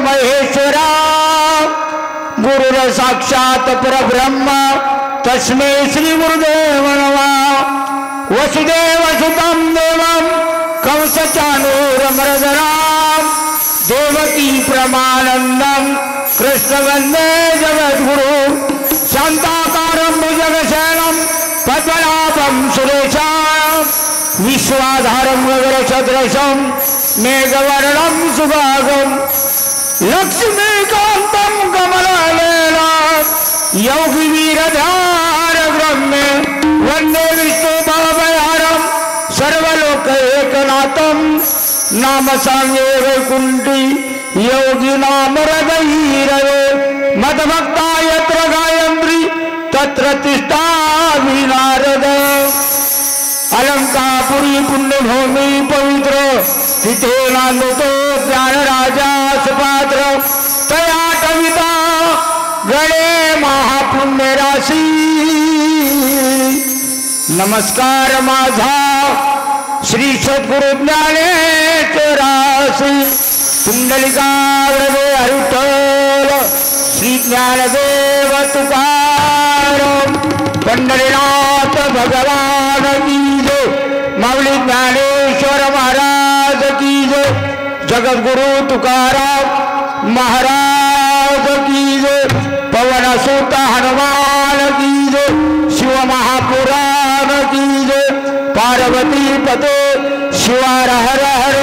महेश्वरा गुरुर साक्षात परब्रह्म तस्मै श्री गुरुदेव नमः। वसुदेव सुतं देवं कंसचाणूरमर्दनं देवकी परमानन्दं कृष्ण वन्दे जगद्गुरु। शान्ताकारं भुजगशयनं पद्मनाभं सुरेशं विश्वाधारं गगनसदृशं मेघवर्णं सुभागं लक्ष्मीकान्तं कमलनयनं योगिवीरधारब्रह्मे वन्दे विष्णुभवभयहरं सर्वलोकैकनाथं। नाम सांगे वैकुण्ठी योगिनां हृदयैरवे मद्भक्ता यत्र गायत्री तत्र तिष्ठामि नारद। अलंकापुरी पुण्यभूमि पवित्र तिथे नांदतो ज्ञानराजा सुपात्र तया कविता गणे महापुण्य राशी। नमस्कार माझा श्री सद्गुरु ज्ञानेश्वरासी कुंडलिकावरदे हरिठल श्री ज्ञानदेव तुकाराम पंढरीनाथ भगवान की जय। माऊली ज्ञानेश्वर महाराज की जय। जगद्गुरु तुकाराम महाराज की जय। पवन सुत हनुमान की जय। शिव महापुराण की जय। पार्वती पते शिवार हर हर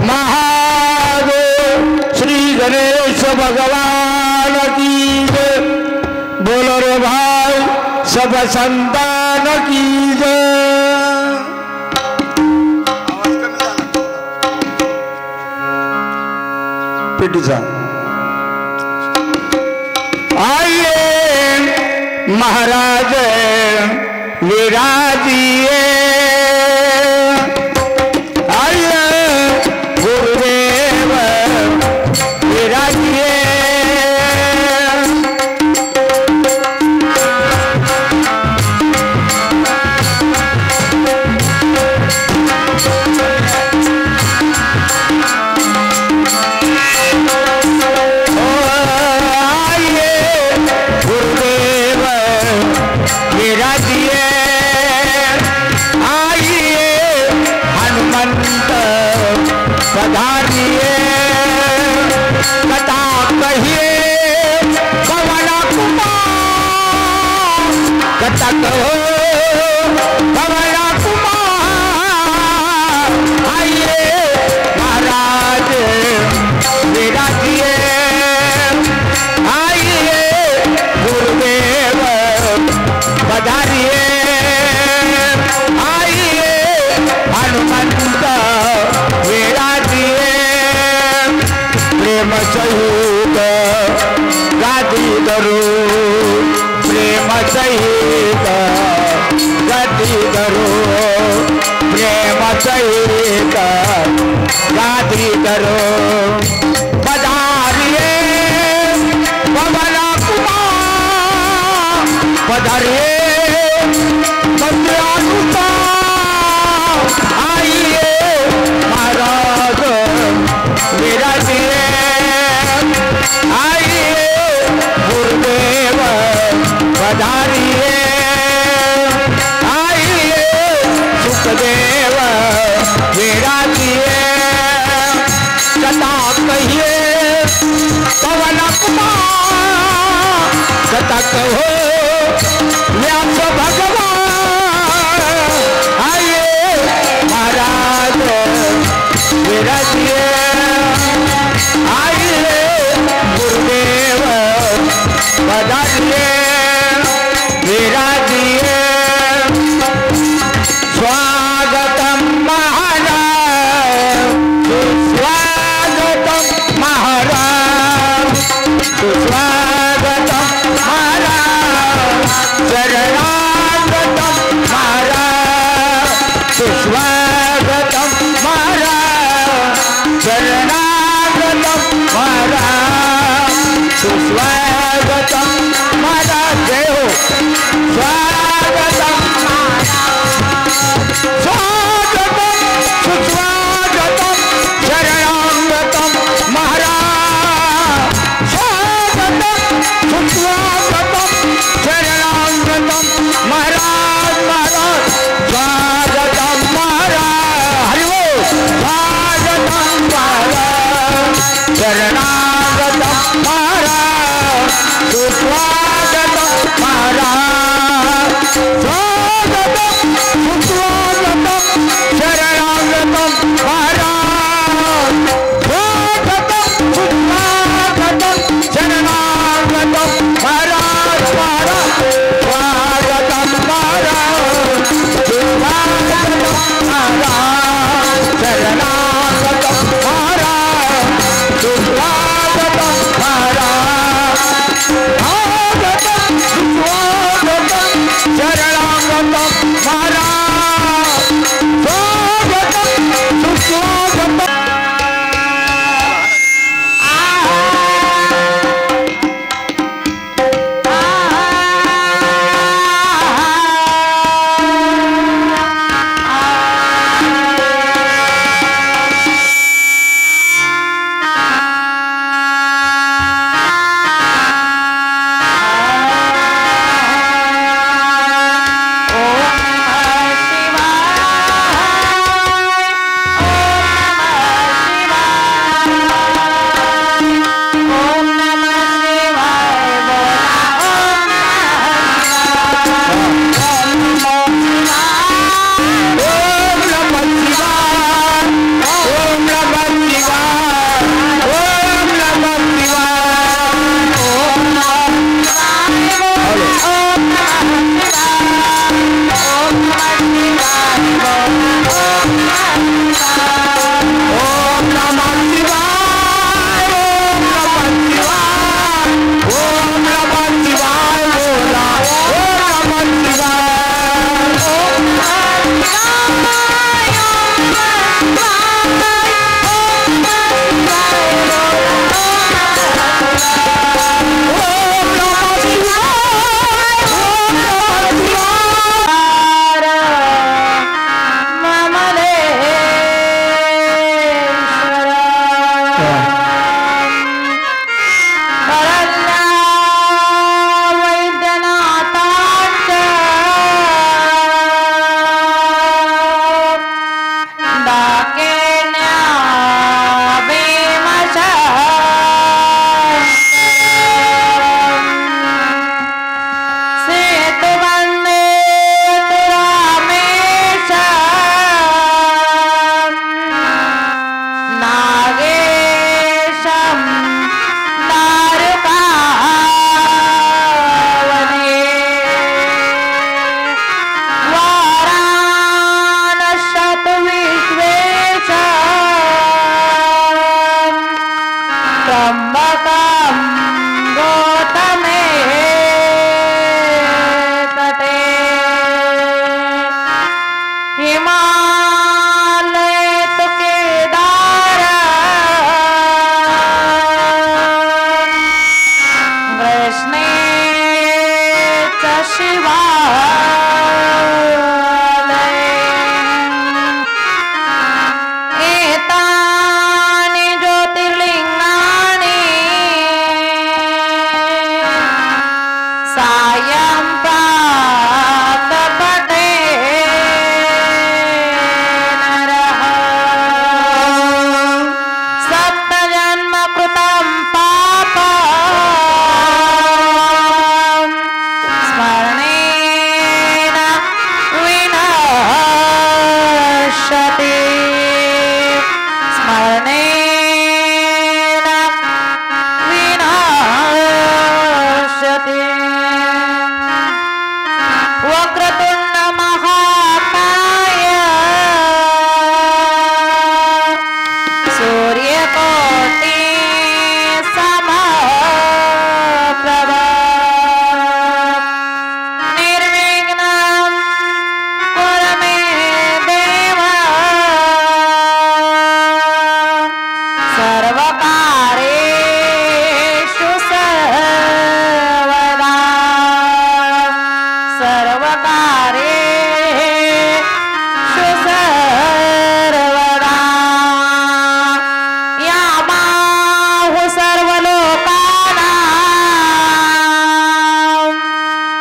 महादेव। श्री गणेश भगवान की जय। बोलो रे भाई सब संतान की जय। पिटीचा आइए महाराज विराजिए। आइए गुरुदेव विराजिए। पधारिए कथा कहिए पवन कुमार कथा कहो पवन कुमार। आइए महाराज विराजिए। आइए गुरुदेव पधारिए। आइए हनुमंत प्रेम सहित गादी धरो। प्रेम सहित गादी धरो। प्रेम सहित गादी धरो। पधारिए पवन कुमार पधारिए मंत्रानुसार। आइए महाराज विराजिए। आइए गुरुदेव पधारिए। आइए सुखदेव विराजिए। कथा कहिए पवन कुमार कथा कहो व्यास भगवान। आइए महाराज विराजिए। आइए गुरुदेव पधारिए विराजिए। स्वागतम महाराज सुस्वागतम महाराज सुस्वागतम महाराज शरणागतम महाराज सुस्वागतम महाराज शरणागतम महाराज सुस्वागतम महाराज। जय हो स्वागतम स्वागतम सुस्वागतम शरणागतम महाराज शरणागतम महाराज सुस्वागतम महाराज स्वागतम सुस्वागतम शरणागतम महाराज स्वागतम सुस्वागतम शरणागतम महाराज महाराज स्वागतम महाराज सुस्वागतम महाराज शरणागतम महाराज सुस्वागतम महाराज स्वागतम सुस्वागतम शरणागतम महाराज स्वागतम सुस्वागतम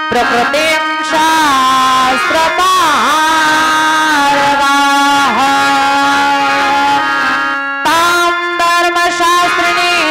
प्रकृतिं शास्त्रपारगाः तां धर्मशास्त्रिणी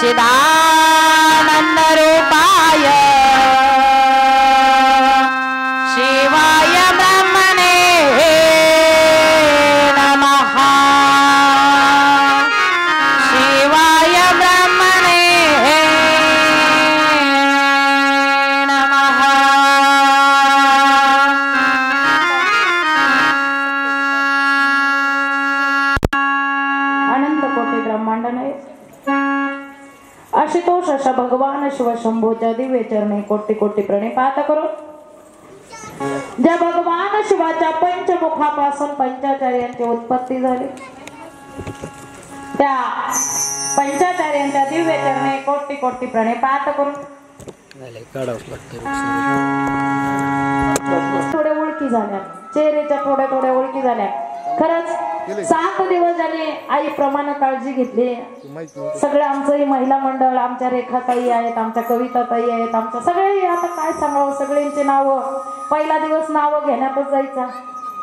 सच्चिदानंद रूपाय शिवाय ब्रह्मणे नमः शिवाय ब्रह्मणे नमः अनंत कोटी ब्रह्मांड नाही आशुतोष अशा भगवान शिव शंभूच्या दिव्य चरणी कोटी कोटी प्रणिपात करो. ज्या भगवान शिवाच्या पंचमुखापासून पंचाचार्यांची उत्पत्ती झाली त्या पंचाचार्यांच्या दिव्य चरणी कोटी कोटी प्रणिपात करून थोड्या ओळखी झाल्या, चेहऱ्याच्या थोड्या थोड्या ओळखी झाल्या. खरंच 7 दिवस झाले आई प्रमाणे काळजी घेतली. सगळे आमचंही महिला मंडळ, आमच्या रेखाताई आहेत, आमच्या कविताताई आहेत, आमच्या सगळे आता काय सांगावं, सगळ्यांची नावं. पहिला दिवस नावं घेण्यातच जायचा.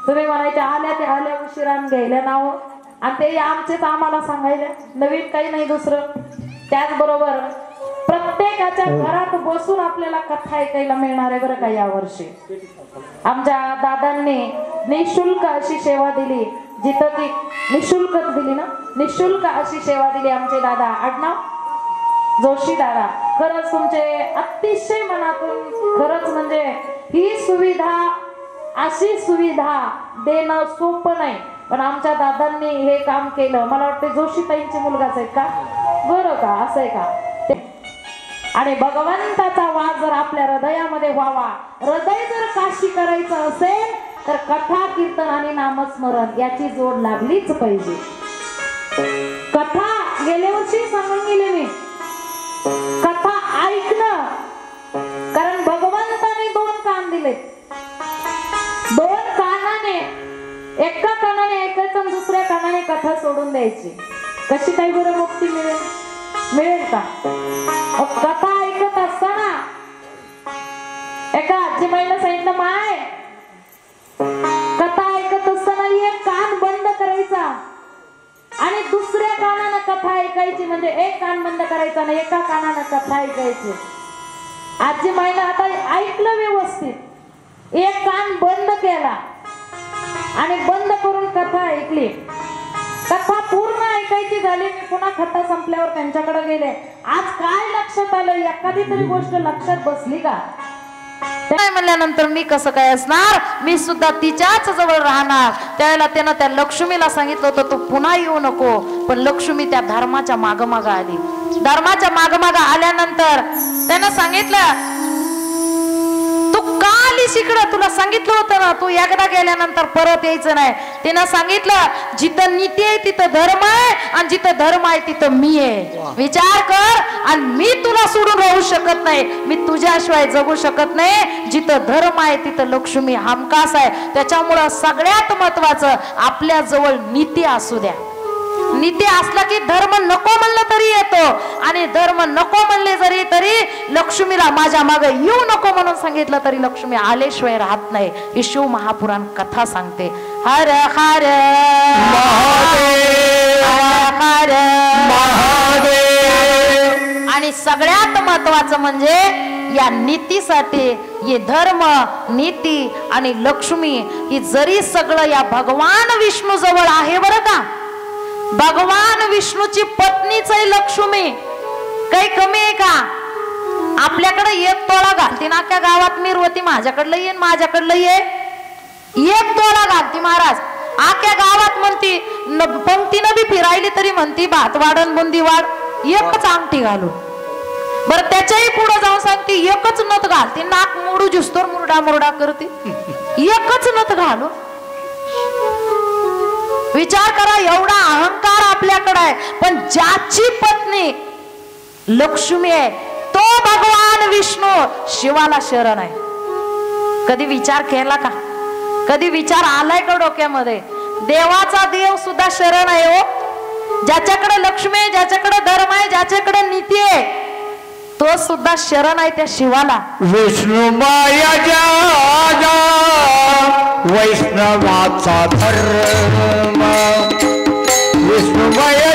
तुम्ही म्हणायचे आल्या ते आल्या उशिरान घ्यायला नावं, आणि ते आमचेच आम्हाला सांगायला, नवीन काही नाही दुसरं. त्याचबरोबर प्रत्येकाच्या घरात बसून आपल्याला कथा ऐकायला मिळणार आहे बरं का. यावर्षी आमच्या दादांनी निशुल्क अशी सेवा दिली, जिथं की निशुल्क दिली ना, निशुल्क अशी सेवा दिली आमचे दादा. आडनाव जोशी दादा. खरंच तुमचे अतिशय मनातून, खरंच म्हणजे ही सुविधा, अशी सुविधा देणं सोपं नाही, पण आमच्या दादांनी हे काम केलं. मला वाटतं जोशीताईंचे मुलगाच आहेत का, बरं का, असं आहे का. आणि भगवंताचा वास जर आपल्या हृदयामध्ये व्हावा, हृदय जर काशी करायचं असेल तर कथा कीर्तन आणि नामस्मरण याची जोड लागलीच पाहिजे. कथा गेल्या वर्षी सांगून गेले मी, कथा ऐकणं, कारण भगवंताने 2 कान दिले. 2 कानाने, एका कानाने ऐकायचं आणि दुसऱ्या कानाने कथा सोडून द्यायची. कशी काही बरं मुक्ती मिळेल, मिळेल का. कथा ऐकत असताना एका आजीबाईला सांगितलं, माय कथा ऐकत असताना एक कान बंद करायचा आणि दुसऱ्या कानानं कथा ऐकायची. म्हणजे एक कान बंद करायचा आणि एका कानानं कथा ऐकायची. आजीबाईनं आता ऐकलं व्यवस्थित, एक कान बंद केला आणि बंद करून कथा ऐकली. कथा पूर्ण ऐकायची झाली. मी पुन्हा कथा संपल्यावर त्यांच्याकडे गेले. आज काय लक्षात आलं, एखादी तरी गोष्ट लक्षात बसली का. म्हणल्यानंतर मी कसं काय असणार, मी सुद्धा तिच्याच जवळ राहणार. त्यावेळेला त्यानं त्या लक्ष्मीला सांगितलं होतं तू पुन्हा येऊ नको, पण लक्ष्मी त्या धर्माच्या मागमाग आली. धर्माच्या मागमाग आल्यानंतर त्यानं सांगितलं तू का आलीस इकडं, तुला सांगितलं होतं ना तू एकदा गेल्यानंतर परत यायचं नाही. तिनं सांगितलं जिथं नीती आहे तिथं धर्म आहे, आणि जिथं धर्म आहे तिथं मी आहे. विचार कर, आणि मी तुला सोडून राहू शकत नाही, मी तुझ्याशिवाय जगू शकत नाही. जिथं धर्म आहे तिथं लक्ष्मी हमखास आहे. त्याच्यामुळं सगळ्यात महत्वाचं आपल्या जवळ नीती असू द्या. नीती असला की धर्म नको म्हणलं तरी येतो, आणि धर्म नको म्हणले जरी तरी लक्ष्मीला माझ्या मागे येऊ नको म्हणून सांगितलं तरी लक्ष्मी आल्याशिवाय राहत नाही. ही शिव महापुराण कथा सांगते. हर हर महादेव, हर महादेव. आणि सगळ्यात महत्वाचं म्हणजे या नीतीसाठी ये धर्म, नीती आणि लक्ष्मी ही जरी सगळं या भगवान विष्णू जवळ आहे बरं का. भगवान विष्णूची पत्नीच आहे लक्ष्मी, काही कमी आहे का. आपल्याकडे 1 तोळा घालती ना, अख्ख्या गावात मिरवती माझ्याकडलं येईन, माझ्याकडलं ये. 1 तोळा घालती महाराज, अख्ख्या गावात म्हणती, पंक्तीनं बी फिरायली तरी म्हणती भात वाढन बुंदी वाढ, एकच अंगठी घालू. बरं त्याच्याही पुढे जाऊन सांगते एकच नथ घालती, नाक मोडू जुस्तोर मुरडा मुरडा करते, एकच नथ घालू. विचार करा, एवढा अहंकार आपल्याकडे आहे. पण ज्याची पत्नी लक्ष्मी आहे तो भगवान विष्णू शिवाला शरण आहे. कधी विचार केला का, कधी विचार आलाय का डोक्यामध्ये. देवाचा देव सुद्धा शरण आहे हो. ज्याच्याकडे लक्ष्मी आहे, ज्याच्याकडे धर्म आहे, ज्याच्याकडे नीती आहे, तो सुद्धा शरण आहे त्या शिवाला. विष्णू माया वैष्णवाचा धर्म, विष्णू माया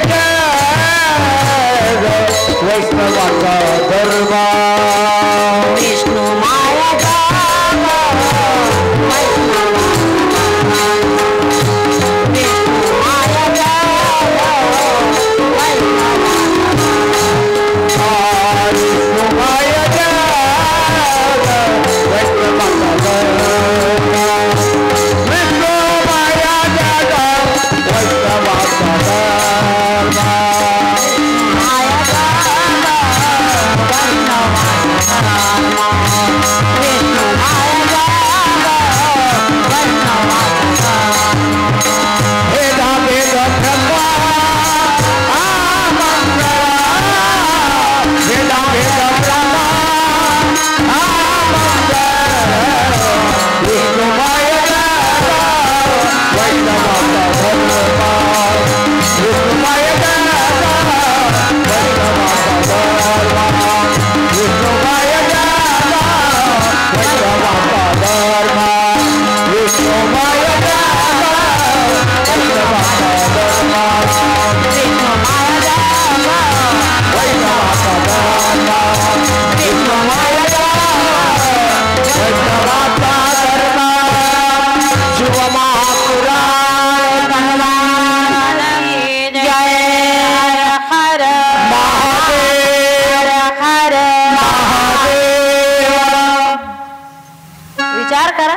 विचार करा,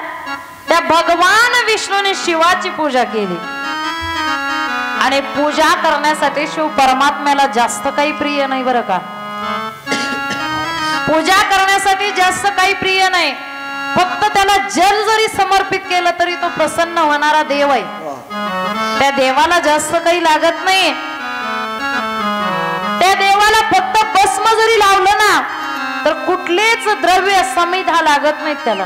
त्या भगवान विष्णूने शिवाची पूजा केली आणि पूजा करण्यासाठी शिव परमात्म्याला जास्त काही प्रिय नाही बरं का. पूजा करण्यासाठी जास्त काही प्रिय नाही, फक्त त्याला जल जरी समर्पित केलं तरी तो प्रसन्न होणारा देव आहे. त्या देवाला जास्त काही लागत नाही. त्या देवाला फक्त भस्म जरी लावलं ना तर कुठलेच द्रव्य समिधा लागत नाहीत त्याला,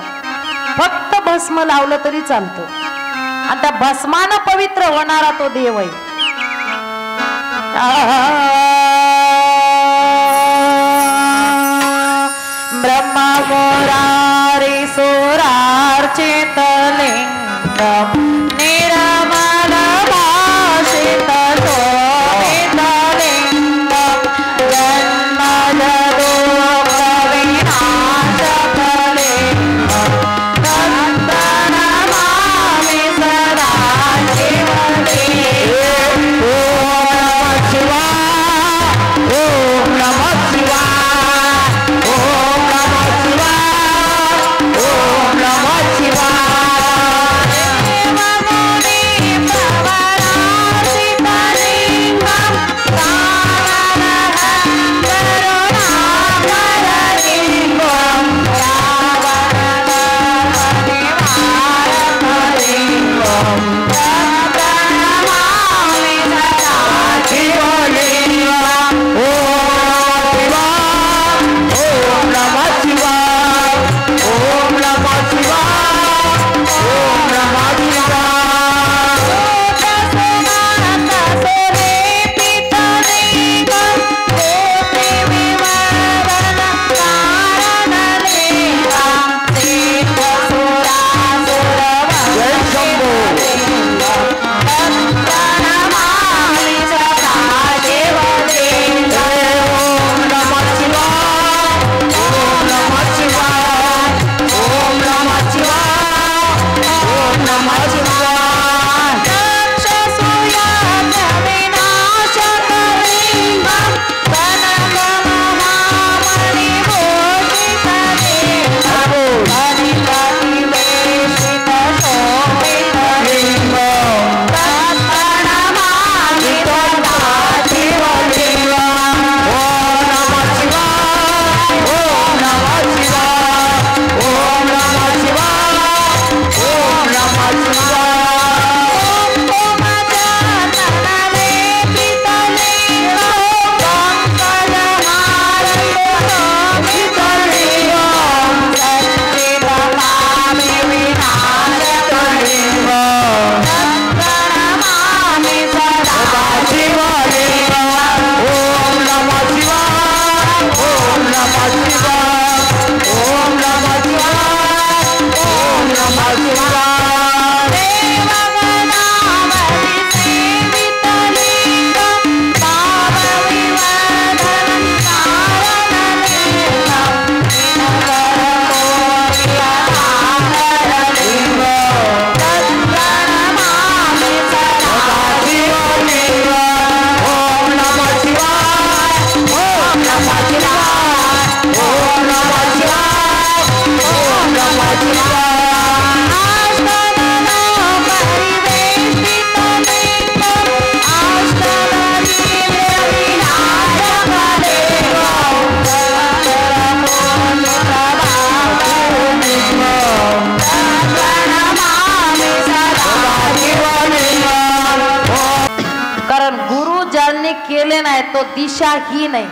फक्त भस्म लावलं तरी चालतं आणि त्या भस्मानं पवित्र होणारा तो देव आहे. ब्रह्मा मोरारी सोरार्चित लिंगम निरमल भाषित शोभित लिंगम जन्मज दुःख विनाशक लिंगम तत्प्रणमामि सदा शिवलिंगम. ओम नमः शिवाय, ओम नमः शिवाय, ओम नमः शिवाय. देवमुनि प्रवरासित लिंगम कारणहं करुणाकर लिंगम रावणनिवारक लिंगम तत्प्रणमामि सदा शिवलिंगम. ओम नमः शिवाय, ओम नमः शिवाय, ओम नमः शिवाय. सुरेपित लिंगम कोटि विवर्धन कारण लिंगम जय शंभो. तत्प्रणमामि सदा शिवलिंगम. ओम नमः शिवाय, ओम नमः शिवाय, ओम नमः शिवाय, ओम नमः शिवाय. राक्षसूयात विनाशक लिंगम कनकमहामणिभूषित लिंगम हरिपरिवेशित शोभित लिंगम तत्प्रणमामि सदा शिवलिंगम. ओम नमः शिवाय, ओम नमः शिवाय, ओम नमः शिवाय, ओम नमः शिवाय. ओम नमः शिवाय, ओम नमः शिवाय, ओम नमः शिवाय, ओम नमः शिवाय. ओम नमः शिवाय, ओम नमः शिवाय, ओम नमः शिवाय, ओम नमः शिवाय. कारण गुरु ज्यांनी केले नाही तो दिशाही नाही.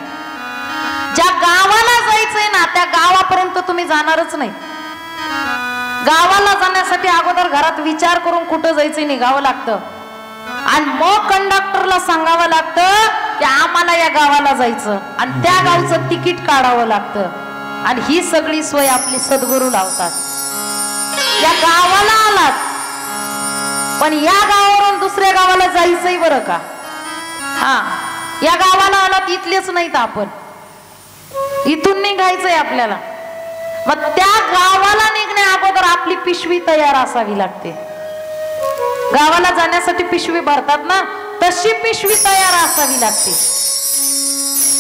ज्या गावाला जायचंय ना त्या गावापर्यंत तुम्ही जाणारच नाही. गावाला जाण्यासाठी अगोदर घरात विचार करून कुठं जायचं निघावं लागतं आणि मग कंडक्टरला सांगावं लागतं की आम्हाला या गावाला जायचं आणि त्या गावचं तिकीट काढावं लागतं आणि ही सगळी सोय आपली सद्गुरू लावतात. या गावाला आलात पण या गावावरून दुसऱ्या गावाला जायचंय बरं का. हा, या गावाला आलात इथलेच नाहीत आपण, इथून निघायचंय आपल्याला. मग त्या गावाला निघण्या अगोदर आपली पिशवी तयार असावी लागते. गावाला जाण्यासाठी पिशवी भरतात ना, तशी पिशवी तयार असावी लागते.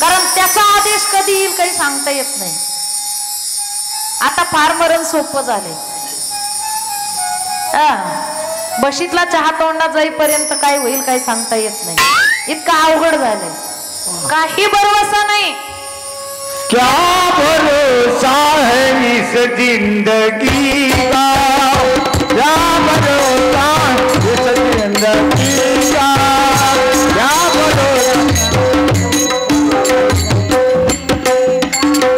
कारण त्याचा आदेश कधी येईल काही सांगता येत नाही. आता फार मरण सोपं झाले. बशीतला चहा तोंडात जाईपर्यंत काय होईल काय सांगता येत नाही, इतका अवघड झालंय, काही भरोसा नाही. क्या भरोसा है इस जिंदगी का, क्या भरोसा इस जिंदगी का, क्या भरोसा,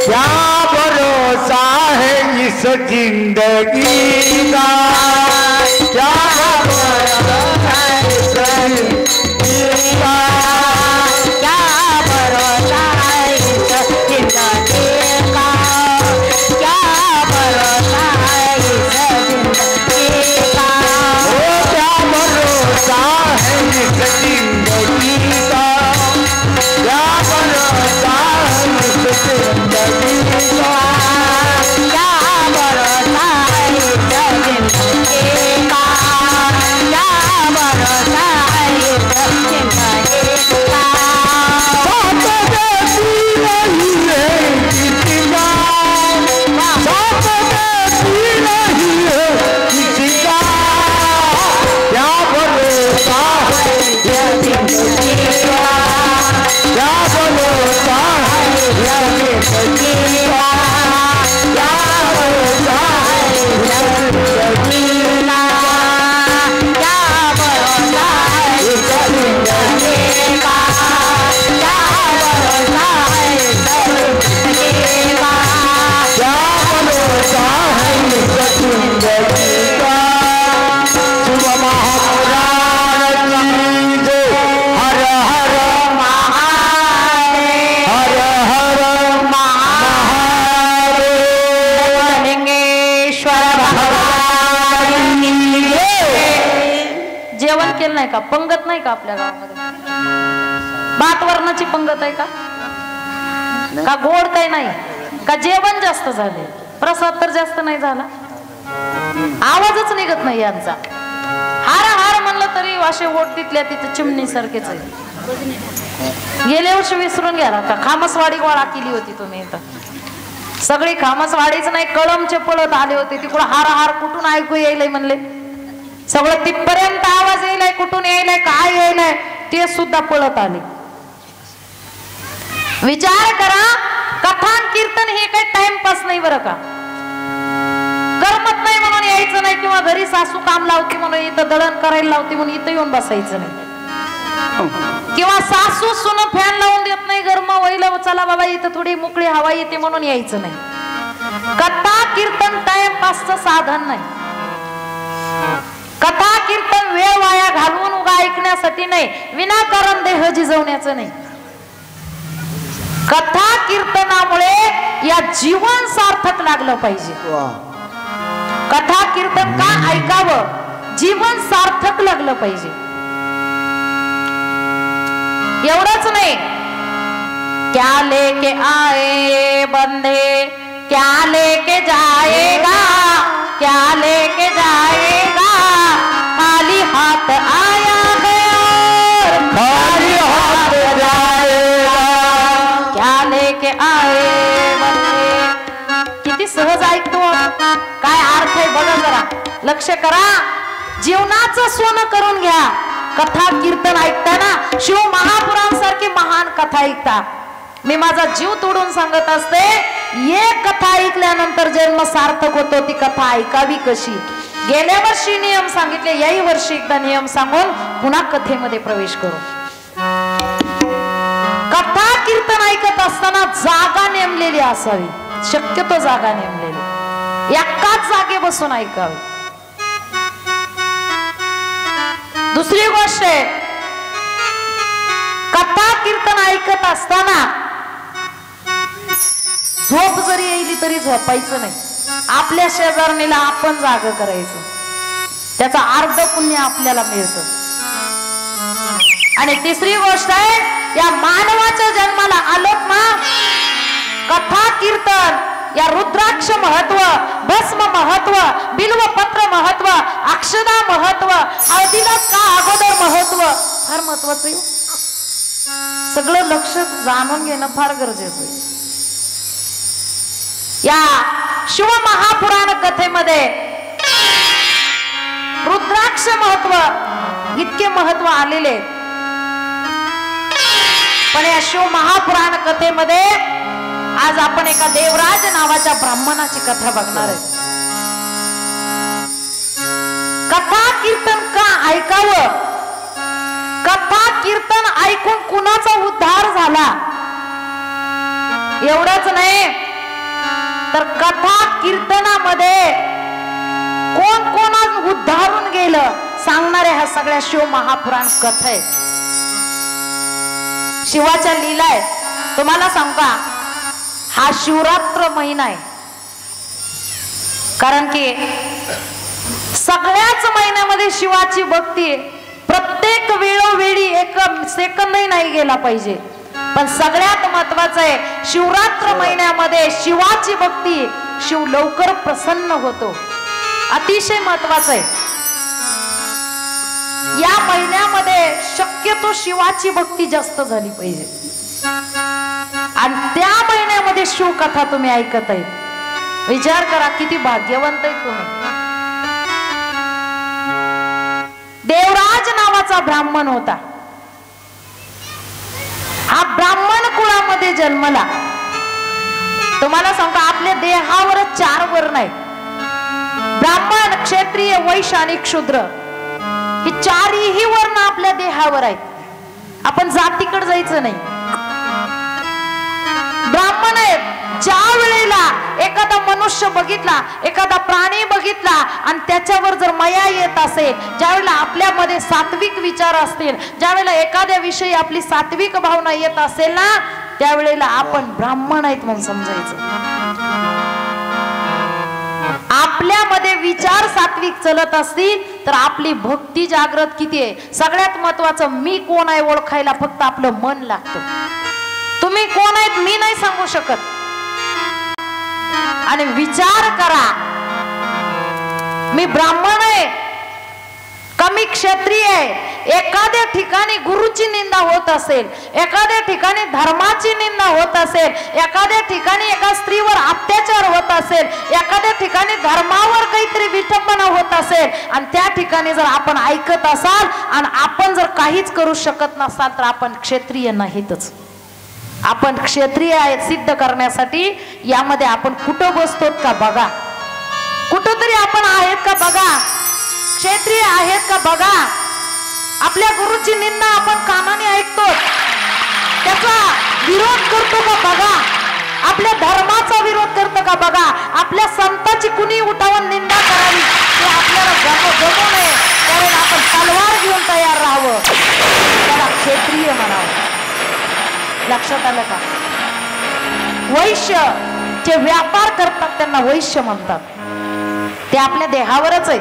क्या भरोसा है इस जिंदगी का, क्या भरोसा है इस जिंदगी का, क्या भरोसा है इस जिंदगी का, क्या भरोसा है इस जिंदगी का, ओ क्या भरोसा है इस जिंदगी का, क्या भरोसा है इस जिंदगी का, क्या भरोसा है इस जिंदगी का, क्या भरोसा है इस जिंदगी का. साथ देती नहीं है किसी का, साथ देती नहीं है किसी का, क्या भरोसा है इस जिंदगी का, क्या भरोसा है इस जिंदगी का, क्या भरोसा है इस जिंदगी का, क्या भरोसा है इस जिंदगी का, क्या भरोसा है इस जिंदगी का. क्या भरोसा है इस जिंदगी का. शिव महापुराण की जय. हर हर महादेव हर हर महादेव. लिंगेश्वर भगवान की जय. जेवण केलं नाही का, पंगत नाही का आपल्या गावामध्ये, भात वरणाची पंगत आहे का, का गोड काही नाही का, जेवण जास्त झाले, प्रसाद तर जास्त नाही झाला, आवाजच निघत नाही यांचा. हार हार म्हणलं तरी असे ओट तिथल्या तिथे चिमणी सारखेच आहे. गेल्या वर्षी विसरून गेला का, खामसवाडी गोळा केली होती तुम्ही इथं, सगळी खामसवाडीच नाही कळमचे पळत आले होते तिकडं, हार हार कुठून ऐकू येईल म्हणले, सगळं तिथपर्यंत आवाज येईल कुठून येईल काय येईल ते सुद्धा पळत आले. विचार करा, कथान कीर्तन हे काही टाइमपास नाही बरं का, करमत नाही म्हणून यायचं नाही, किंवा घरी सासू काम लावते म्हणून इथं दळण करायला लावते म्हणून इथं येऊन बसायचं नाही, किंवा सासू सुन फॅन लावून देत नाही गरम होईल चला बाबा इथं थोडी मोकळी हवा येते म्हणून यायचं नाही. कथा कीर्तन टाइमपासचं साधन नाही, कथा कीर्तन वेळ वाया घालवून उगा ऐकण्यासाठी नाही, विनाकारण देह जिजवण्याचं नाही. कथा कीर्तनामुळे या जीवन सार्थक लागलं पाहिजे. कथा कीर्तन का ऐकावं, जीवन सार्थक लागलं पाहिजे. एवढंच नाही, क्या लेके आए बंदे क्या लेके जाएगा, क्या लेके जाएगा, खाली हाथ आया गया खाली हाथ जाएगा. क्या लेके आए बंदे. किती सहज ऐकतो, काय अर्थ आहे बघा जरा, लक्ष करा. जीवनाचं सोनं करून घ्या कथा कीर्तन ऐकताना, शिव महापुरांसारखी महान कथा ऐकता. मी माझा जीव तोडून सांगत असते, एक कथा ऐकल्यानंतर जन्म सार्थक होतो, ती कथा ऐकावी कशी. गेल्या वर्षी नियम सांगितले, याही वर्षी एकदा नियम सांगून पुन्हा कथेमध्ये प्रवेश करू. कथा कीर्तन ऐकत असताना जागा नेमलेली असावी, शक्यतो जागा नेमलेली, एकाच जागे बसून ऐकावी. दुसरी गोष्ट आहे, कथा कीर्तन ऐकत असताना झोप जरी येईल तरी झोपायचं नाही, आपल्या शेजारणीला आपण जाग करायचं, त्याचा अर्ध पुण्य आपल्याला मिळतं. आणि तिसरी गोष्ट आहे, या मानवाच्या जन्माला आलोत ना, कथा कीर्तन या रुद्राक्ष महत्व, भस्म महत्व, बिल्व पत्र महत्व, अक्षदा महत्व, हळदीला का अगोदर महत्व फार महत्वाचं आहे. सगळं लक्ष जाणून घेणं फार गरजेचं आहे. या शिव महापुराण कथेमध्ये रुद्राक्ष महत्व, इतके महत्व आलेले. पण या शिव महापुराण कथेमध्ये आज आपण एका देवराज नावाच्या ब्राह्मणाची कथा बघणार आहे. कथा कीर्तन का ऐकावं, कथा कीर्तन ऐकून कुणाचा उद्धार झाला एवढंच नाही, तर कथा कीर्तनामध्ये कोण कोण उद्धारून गेलं सांगणारे ह्या सगळ्या शिव महापुराण कथा आहे. शिवाच्या लीला आहे. तुम्हाला सांगा, हा शिवरात्र महिना आहे. कारण की सगळ्याच महिन्यामध्ये शिवाची भक्ती प्रत्येक वेळोवेळी एक सेकंदही नाही गेला पाहिजे. पण सगळ्यात महत्वाचं आहे, शिवरात्र महिन्यामध्ये शिवाची भक्ती, शिव लवकर प्रसन्न होतो. अतिशय महत्वाचं आहे. या महिन्यामध्ये शक्यतो शिवाची भक्ती जास्त झाली पाहिजे. आणि त्या महिन्यामध्ये शिवकथा तुम्ही ऐकत आहे. विचार करा किती भाग्यवंत आहे तुम्ही. देवराज नावाचा ब्राह्मण होता. हा ब्राह्मण कुळामध्ये जन्मला. तुम्हाला सांगतो, आपल्या देहावर 4 वर्ण आहेत. ब्राह्मण, क्षत्रिय, वैश्य आणि शूद्र, ही 4ही वर्ण आपल्या देहावर आहेत. आपण जातीकडे जायचं नाही. ब्राह्मण आहेत. ज्या वेळेला एखादा मनुष्य बघितला, एखादा प्राणी बघितला आणि त्याच्यावर जर माया येत असेल, ज्या वेळेला आपल्यामध्ये सात्विक विचार असतील, ज्या वेळेला एखाद्या विषयी आपली सात्विक भावना येत असेल ना, त्यावेळेला आपण ब्राह्मण आहेत म्हणून समजायचं. आपल्यामध्ये विचार सात्विक चलत असतील तर आपली भक्ती जागृत किती आहे. सगळ्यात महत्वाचं, मी कोण आहे ओळखायला फक्त आपलं मन लागतं. तुम्ही कोण आहेत मी नाही सांगू शकत. आणि विचार करा, मी ब्राह्मण आहे का मी क्षत्रिय आहे. एखाद्या ठिकाणी गुरुची निंदा होत असेल, एखाद्या ठिकाणी धर्माची निंदा होत असेल, एखाद्या ठिकाणी एका स्त्रीवर अत्याचार होत असेल, एखाद्या ठिकाणी धर्मावर काहीतरी विटंबना होत असेल, आणि त्या ठिकाणी जर आपण ऐकत असाल आणि आपण जर काहीच करू शकत नसाल तर आपण क्षत्रिय नाहीतच. आपण क्षत्रिय आहेत सिद्ध करण्यासाठी यामध्ये आपण कुठं बसतो का बघा. कुठंतरी आपण आहेत का बघा. क्षत्रिय आहेत का बघा. आपल्या गुरुची निंदा आपण कानाने ऐकतो, त्याचा विरोध करतो का बघा. आपल्या धर्माचा विरोध करतो का बघा. आपल्या संताची कुणी उठावून निंदा करावी हे आपल्याला जमू नये. त्यावेळेला आपण तलवार घेऊन तयार राहावं. त्याला क्षत्रिय म्हणावं. लक्षात आलं का. वैश्य जे व्यापार करतात त्यांना वैश्य म्हणतात. ते आपल्या देहावरच आहे.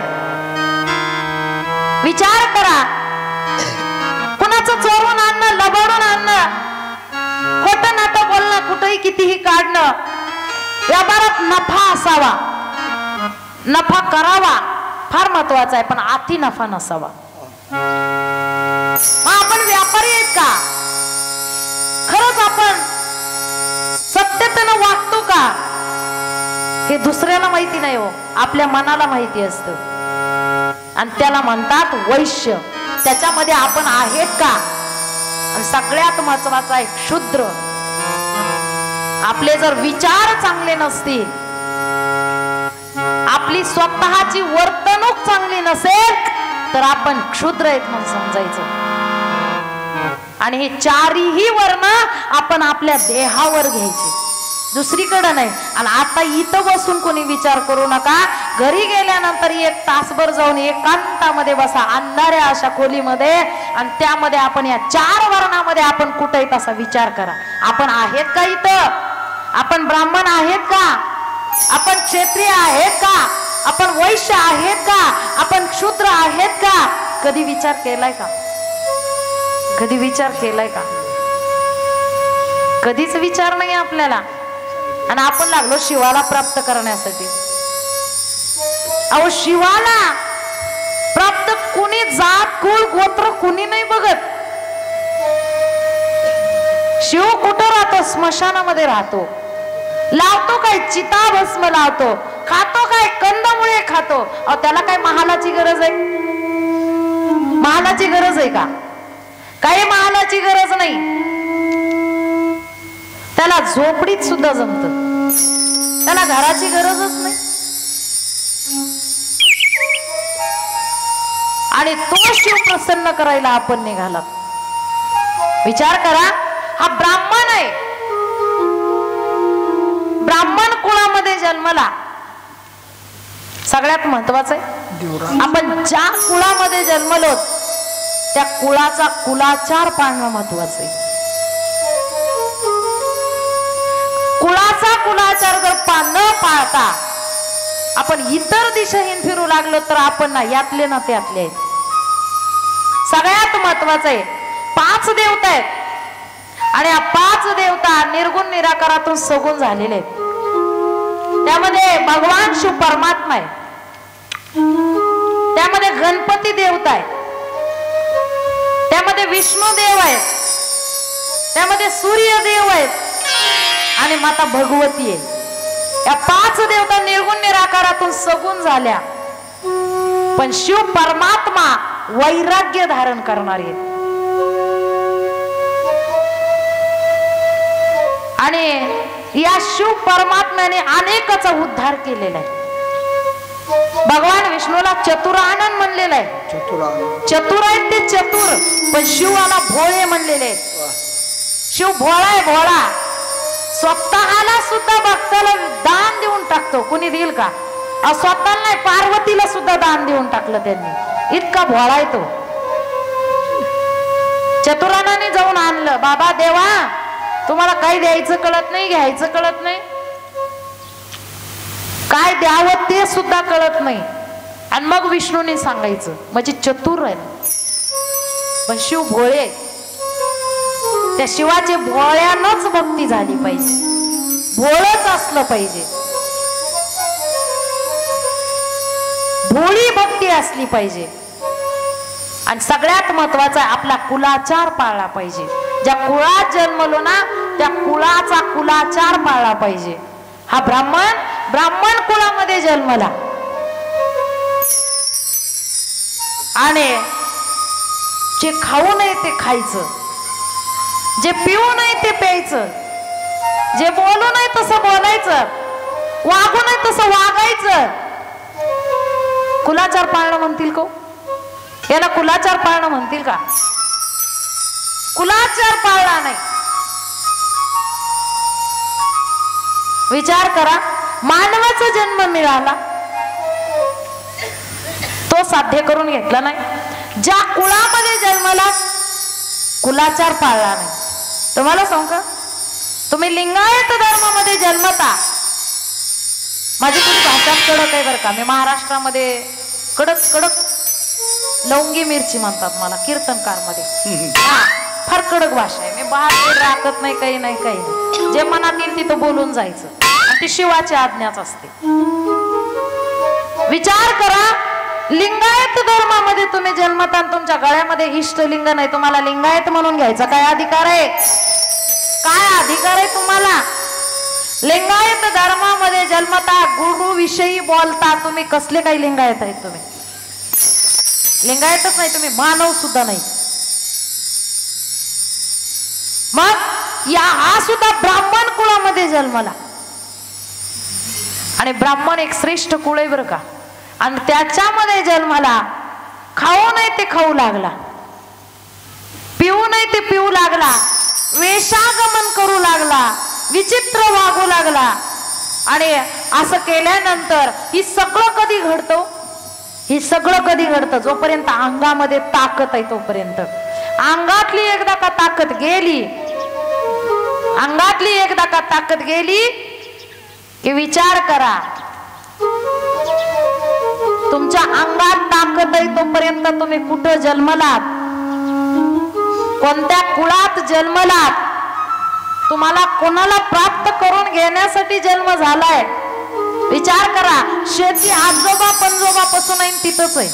विचार करा, कुणाचं चोरून आणणं, लबाडून आणणं, खोटं नाटं बोलणं, कुठेही कितीही काढणं, व्यापारात नफा असावा, नफा करावा फार महत्वाचा आहे, पण अति नफा नसावा. आपण व्यापारी आहेत का. खरंच आपण सत्यतेनं वागतो का हे दुसऱ्याला माहिती नाही हो, आपल्या मनाला माहिती असतं. आणि त्याला म्हणतात वैश्य. त्याच्यामध्ये आपण आहेत का. आणि सगळ्यात महत्वाचा आहे शूद्र. आपले जर विचार चांगले नसतील, आपली स्वतःची वर्तणूक चांगली नसेल तर आपण क्षुद्र आहेत म्हणून समजायचं. आणि हे 4ही वर्ण आपण आपल्या देहावर घ्यायचे, दुसरीकडे नाही. आणि आता इथं बसून कोणी विचार करू नका. घरी गेल्यानंतर 1 तासभर जाऊन एकांतामध्ये बसा, अंधाऱ्या अशा खोलीमध्ये, आणि त्यामध्ये आपण या 4 वर्णामध्ये आपण कुठे तसा विचार करा. आपण आहेत का इथं. आपण ब्राह्मण आहेत का. आपण क्षत्रिय आहेत का. आपण वैश्य आहेत का. आपण शूद्र आहेत का. कधी विचार केलाय का. कधी विचार केलाय का. कधीच विचार नाही आपल्याला. आणि आपण लागलो शिवाला प्राप्त करण्यासाठी. अहो शिवाला प्राप्त कुणी जात कुळ गोत्र कुणी नाही बघत. शिव कुठं राहतो. स्मशानामध्ये राहतो. लावतो काय चिता भस्म लावतो. खातो काय कंदमुळे खातो. अहो त्याला काय महालाची गरज आहे. महालाची गरज आहे का? काही महालाची गरज नाही. त्याला झोपडीत सुद्धा जमत, त्याला घराची गरजच नाही. आणि तो शिव प्रसन्न करायला आपण निघाला. विचार करा, हा ब्राह्मण आहे, ब्राह्मण कुळामध्ये जन्मला. सगळ्यात महत्वाचं आहे, आपण ज्या कुळामध्ये जन्मलो त्या कुळाचा कुलाचार पाळणं महत्वाचं आहे. कुळाचा कुलाचार जर न पाळता आपण इतर दिशेने फिरू लागलो तर आपण ना यातले ना त्यातले आहेत. सगळ्यात महत्वाचं आहे, 5 देवता आहेत आणि या 5 देवता निर्गुण निराकारातून सगुण झालेले आहेत. त्यामध्ये भगवान शिव परमात्मा आहे, त्यामध्ये गणपती देवता आहे, त्यामध्ये विष्णू देव आहेत, त्यामध्ये सूर्य देव आहेत आणि माता भगवती आहे. या 5 देवता निर्गुण निराकारातून सगुण झाल्या. पण शिव परमात्मा वैराग्य धारण करणारे आहेत. आणि या शिव परमात्म्याने अनेकाचा उद्धार केलेला आहे. भगवान विष्णूला चतुरानन म्हणलेलं आहे. चतुर आहेत ते चतुर, पण शिवाला भोळे म्हणलेले आहेत. शिव भोळा आहे, भोळा. स्वतःला सुद्धा भक्ताला दान देऊन टाकतो. कुणी देईल का? स्वतःला नाही, पार्वतीला सुद्धा दान देऊन टाकलं त्यांनी. इतका भोळा आहे तो. चतुरानाने जाऊन आणलं, बाबा देवा तुम्हाला काही द्यायचं कळत नाही, घ्यायचं कळत नाही, काय द्यावं ते सुद्धा कळत नाही. आणि मग विष्णूने सांगायचं, म्हणजे चतुर आहे. पण शिव भोळे. त्या शिवाचे भोळ्यानच भक्ती झाली पाहिजे, भोळच असलं पाहिजे, भोळी भक्ती असली पाहिजे. आणि सगळ्यात महत्वाचा आपला कुलाचार पाळला पाहिजे. ज्या कुळात जन्मलो ना त्या कुळाचा कुलाचार पाळला पाहिजे. हा ब्राह्मण कुळामध्ये जन्मला आणि जे खाऊ नये ते खायचं, जे पिऊ नये ते प्यायचं, जे बोलू नये तसं बोलायचं, वागू नये तसं वागायचं. कुलाचार पाळणं म्हणतील का? याला कुलाचार पाळणं म्हणतील का? कुलाचार पाळला नाही. विचार करा, मानवाचा जन्म मिळाला, तो साध्य करून घेतला नाही. ज्या कुळामध्ये जन्मला कुलाचार पाळला नाही. तुम्हाला सांगू का, तुम्ही लिंगायत धर्मामध्ये जन्मता. माझी थोडी भाषा कडक आहे बरं का. मी महाराष्ट्रामध्ये कडक लवंगी मिरची म्हणतात मला, कीर्तनकार मध्ये. फार कडक भाषा आहे. मी बाहेर राहत नाही, काही नाही, काही नाही. जे मनात येईल तिथं बोलून जायचं. ती शिवाची आज्ञाच असते. विचार करा, लिंगायत धर्मामध्ये तुम्ही जन्मता, तुमच्या गळ्यामध्ये इष्टलिंग नाही, तुम्हाला लिंगायत म्हणून घ्यायचा काय अधिकार आहे? काय अधिकार आहे तुम्हाला? लिंगायत धर्मामध्ये जन्मता, गुरु विषयी बोलता. तुम्ही कसले काही लिंगायत आहेत? तुम्ही लिंगायतच नाही, तुम्ही मानव सुद्धा नाही. मग हा सुद्धा ब्राह्मण कुळामध्ये जन्मला. आणि ब्राह्मण एक श्रेष्ठ कुळ आहे बरं का. आणि त्याच्यामध्ये जन्माला खाऊ नाही ते खाऊ लागला, पिऊ नाही ते पिऊ लागला, वेशागमन करू लागला, विचित्र वागू लागला. आणि असं केल्यानंतर ही सगळं कधी घडतं? ही सगळं कधी घडतं? जोपर्यंत अंगामध्ये ताकद आहे तोपर्यंत. अंगातली एकदा का ताकद गेली, अंगातली एकदा का ताकद गेली की विचार करा, तुमच्या अंगात ताकद आहे तोपर्यंत तुम्ही कुठं जन्मलात, कोणत्या कुळात जन्मलात, तुम्हाला कोणाला प्राप्त करून घेण्यासाठी जन्म झालाय? विचार करा. शेती आजोबा पंजोबापासून आहे तिथंच आहे,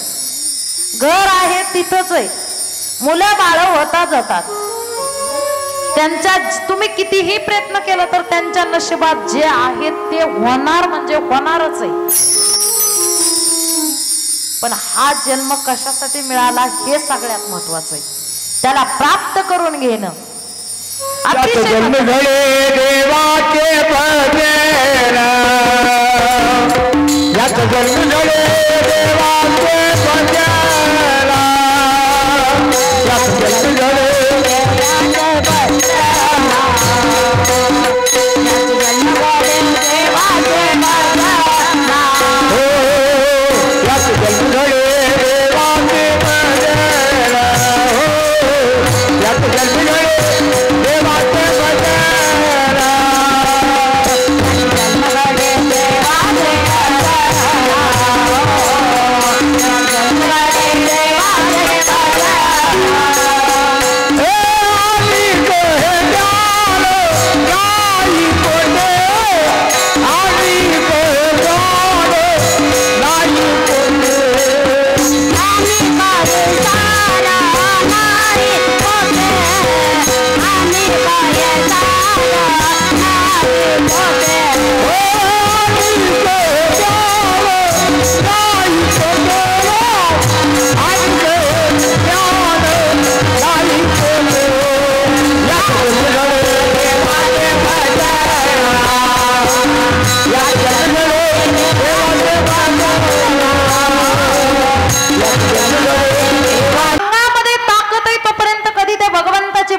घर आहे तिथंच आहे, मुलं बाळ होता जातात. त्यांच्या तुम्ही कितीही प्रयत्न केला तर त्यांच्या नशिबात जे आहे ते होणार म्हणजे होणारच आहे. पण हा जन्म कशासाठी मिळाला हे सगळ्यात महत्वाचं आहे, त्याला प्राप्त करून घेणं अतिशय जन्म घडे देवाचे भजन, यात जन्म घडे देवाचे भजन, यात जन्म घडे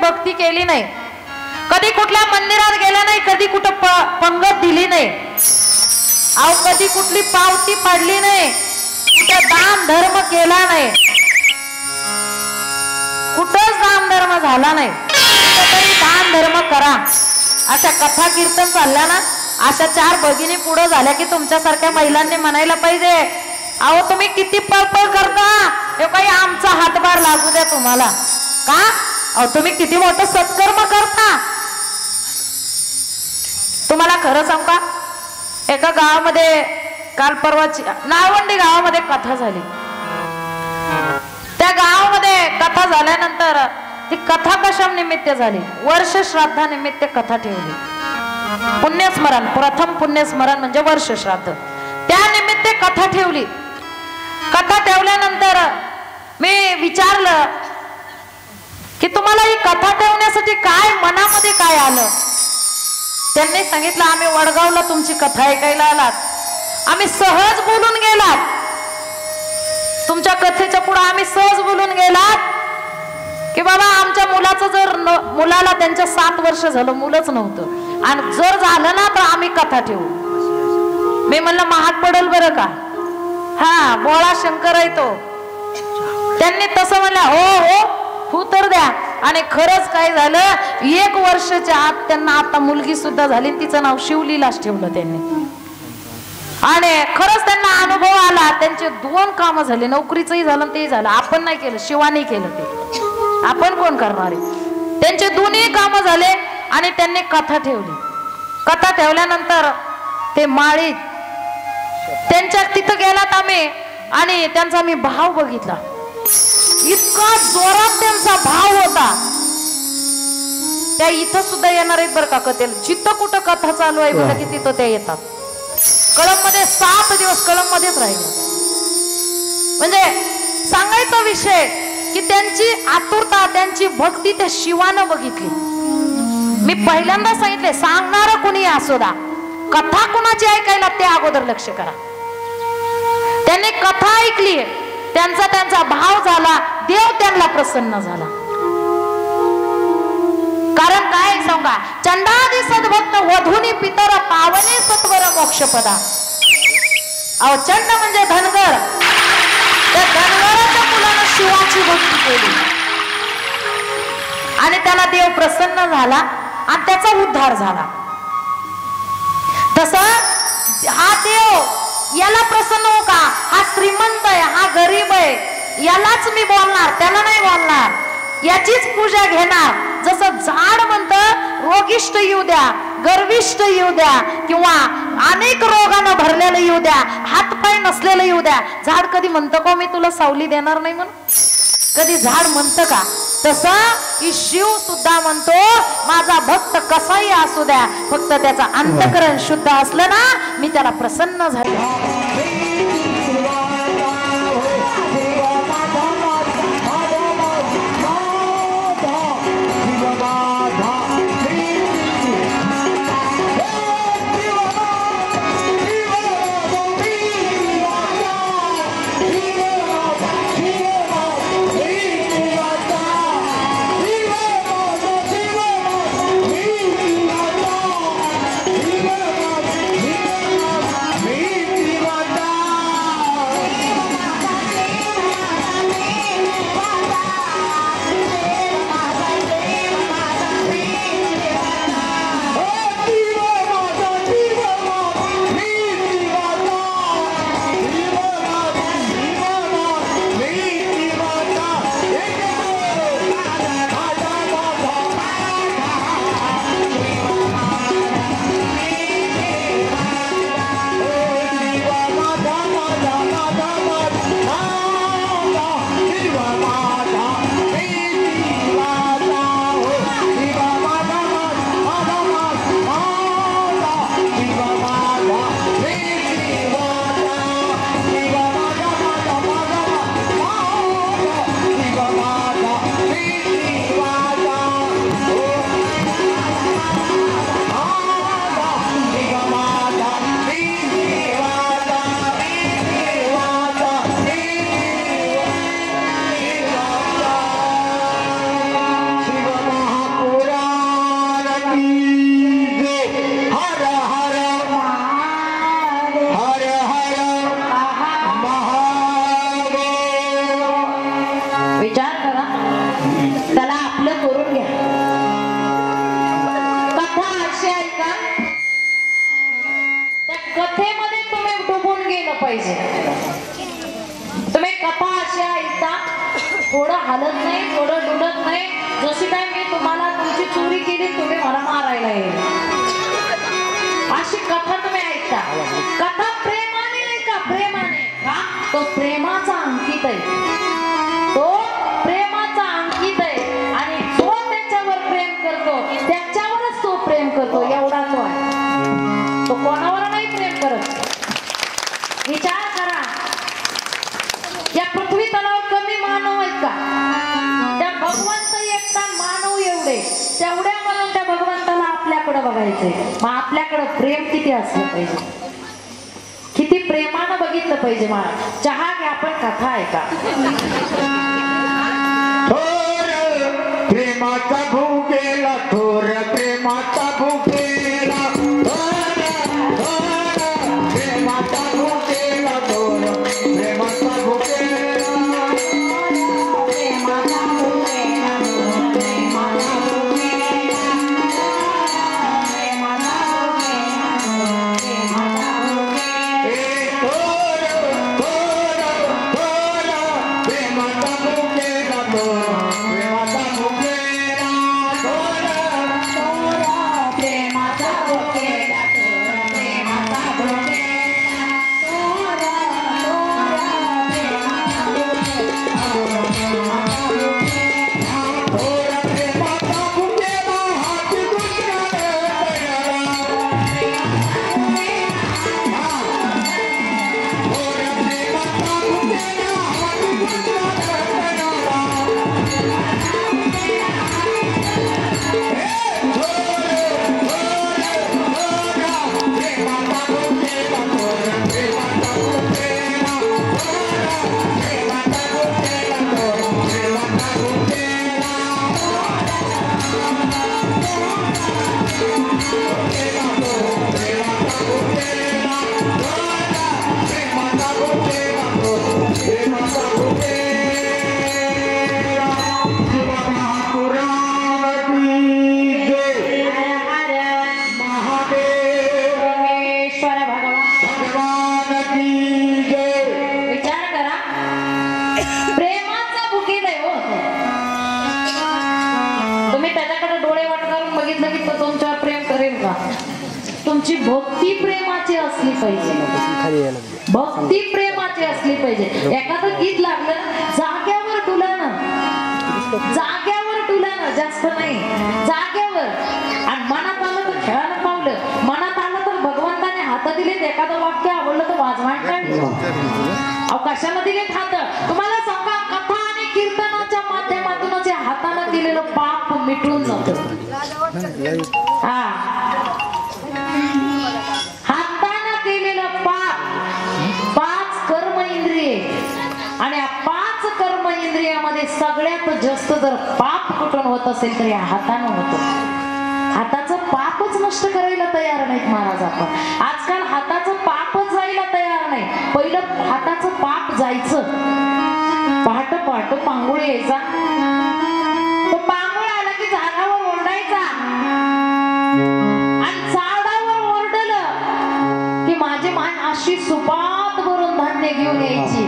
भक्ती केली नाही, कधी कुठल्या मंदिरात गेला नाही, कधी कुठं पंगत दिली नाही, अहो कधी कुठली पावती पाडली नाही, कुठं दान धर्म केला नाही, कुठंच दान धर्म झाला नाही, तरी दान धर्म करा. अशा कथा कीर्तन चालल्या ना, अशा 4 भगिनी पुढे झाल्या की तुमच्यासारख्या महिलांनी म्हणायला पाहिजे, अहो तुम्ही किती पळपळ करता, हे काही आमचा हातभार लागू द्या तुम्हाला का, अहो तुम्ही किती मोठं सत्कर्म करता. तुम्हाला खरं सांगू का, एका गावामध्ये काल परवाची नाळवंडी गावामध्ये कथा झाली. त्या गावामध्ये कथा झाल्यानंतर ती कथा कशा निमित्त झाली, वर्ष श्राद्धानिमित्त कथा ठेवली. पुण्यस्मरण, प्रथम पुण्यस्मरण म्हणजे वर्ष श्राद्ध, त्या निमित्त कथा ठेवली. कथा ठेवल्यानंतर मी विचारलं की तुम्हाला ही कथा ठेवण्यासाठी काय मनामध्ये काय आलं. त्यांनी सांगितलं आम्ही वडगावला तुमची कथा ऐकायला आलात, आम्ही सहज बोलून गेलात, तुमच्या कथेच्या पुढे आम्ही सहज बोलून गेलात की बाबा आमच्या मुलाचं जर मुलाला त्यांच्या 7 वर्ष झालं मुलंच नव्हतं आणि जर झालं ना तर आम्ही कथा ठेवू. मी म्हणलं महाग पडेल बरं का, हा बोळा शंकर आहे तो. त्यांनी तसं म्हणलं हो हो तर द्या. आणि खरंच काय झालं, 1 वर्षाच्या आत त्यांना आता मुलगी सुद्धा झाली, तिचं नाव शिवलीलाच ठेवलं त्यांनी. आणि खरंच त्यांना अनुभव आला, त्यांचे 2 कामं झाले, नोकरीचंही झालं तेही झालं. आपण नाही केलं, शिवानी केलं ते, आपण कोण करणार आहे. त्यांचे 2ही कामं झाले आणि त्यांनी कथा ठेवली. कथा ठेवल्यानंतर ते माळीत त्यांच्या तिथं गेलात आम्ही आणि त्यांचा मी भाव बघितला, इतका जोरात त्यांचा भाव होता. त्या इथं सुद्धा येणार आहेत बरं का कथेला, जिथं कुठं कथा चालू आहे बघा की तिथं त्या येतात. कळममध्ये 7 दिवस कळममध्येच राहिले. म्हणजे सांगायचा विषय की त्यांची आतुरता, त्यांची भक्ती त्या शिवानं बघितली. मी पहिल्यांदा सांगितले, सांगणार कुणी असो दा, कथा कुणाची ऐकायला ते अगोदर लक्ष करा. त्यांनी कथा ऐकली, त्यांचा भाव झाला, देव त्यांना प्रसन्न झाला. कारण काय सांगा, चंडादी सद्भक्त वधूनी पितर पावने सत्वर मोक्षपदा. अहो चंड म्हणजे धनगर, त्या धनगराच्या मुलानं शिवाची भक्ती केली आणि त्याला देव प्रसन्न झाला आणि त्याचा उद्धार झाला. तसं हा देव याला प्रसन्न हो का, हा श्रीमंत आहे, हा गरीब आहे, यालाच मी बोलणार, त्याला नाही बोलणार, याचीच पूजा घेणार. जसं झाड म्हणतं रोगिष्ट येऊ द्या, गर्विष्ठ येऊ द्या, किंवा अनेक रोगानं भरलेलं येऊ द्या, हातपाय नसलेलं येऊ द्या. झाड कधी म्हणतं का मी तुला सावली देणार नाही म्हणून, कधी झाड म्हणतं का. तसं की शिव सुद्धा म्हणतो माझा भक्त कसाही असू द्या, फक्त त्याचा अंतःकरण शुद्ध असलं ना मी त्याला प्रसन्न झाले. चोरी केली तुम्ही मला मारायला येईल, अशी कथा तुम्ही ऐकता. कथा प्रेमाने ऐका, प्रेमाने. का तो प्रेमाचा अंकित आहे, तो प्रेमाचा अंकित आहे. आणि जो त्याच्यावर प्रेम करतो त्याच्यावरच तो प्रेम करतो, एवढा तो आहे. तो कोणावर नाही प्रेम करत. विचार करा, या पृथ्वी तलावर कमी मानव आहेत का? त्या भगवंत एकटा मानव एवढे, तेवढ्या म्हणून त्या भगवंताला आपल्याकडे बघायचंय. मग आपल्याकडे प्रेम किती असलं पाहिजे, किती प्रेमानं बघितलं पाहिजे. महाराज चहा घ्या, पण कथा आहे का? प्रेमाचा भूकेला थोर, प्रेमाचा भूकेला प्रेमाचा भूकेला थोर, प्रेमाचा भूकेला तुमची भक्ती प्रेमाची असली पाहिजे, भक्ती प्रेमाची असली पाहिजे. एखादं गीत लागलं जाग्यावर डुलानं, जाग्यावर डुलानं, जास्त नाही, जाग्यावर. आणि मनात आलं तर खेळायला पावलं, मनात आलं तर भगवंताने हात दिलेत. एखादं वाक्य आवडलं तर वाजवायला काढलं. अवकाशाला दिलेत हात. तुम्हाला सांगा, कथा आणि कीर्तनाच्या माध्यमातूनच या हाताने दिलेलं पाप मिटून जातं. हा, हाताने केलेलं पाप, 5 कर्म इंद्रिये, आणि या 5 कर्म इंद्रियामध्ये सगळ्यात जास्त जर पाप कुठून होत असेल तर या हातानं होतं. हाताचं पापच नष्ट करायला तयार नाहीत महाराज. आपण आजकाल हाताचं पापच जायला तयार नाही. पहिलं हाताचं पाप जायचं. पहाट पहाट पांगुळ यायचा, तो पांगुळ आला की झाडावर ओरडायचा, आणि झाडावर ओरडलं की माझी माय अशी सुपात भरून धान्य घेऊन यायची.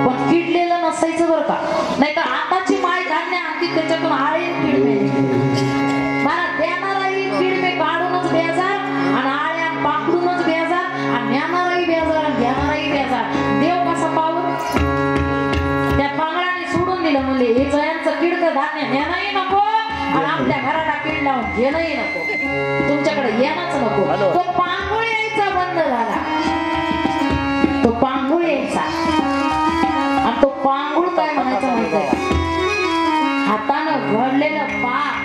पण किडलेलं नसायचं बरं का. नाही तर आताची माय धान्य आणती त्याच्यातून आळे कीड मिळायची. मला देणाराही कीड मी काढूनच बेजार, आणि आळ्या पाकडूनच बेजार, आणि नेणाराही बेजार, आणि घेणाराही बेजार. देव कसा पाहून त्या पांगळाने सोडून दिलं. म्हणले हे जयांचं किडकं धान्य नेणंही नको, आणि आपल्या घराला कीड लावून घेणंही नको, तुमच्याकडे येणंच नको. तो पांगुळ यायचा बंद झाला, तो पांगुळ यायचा. आणि तो पांगुळ काय म्हणायचं माहित आहे? हातानं घडलेलं पाप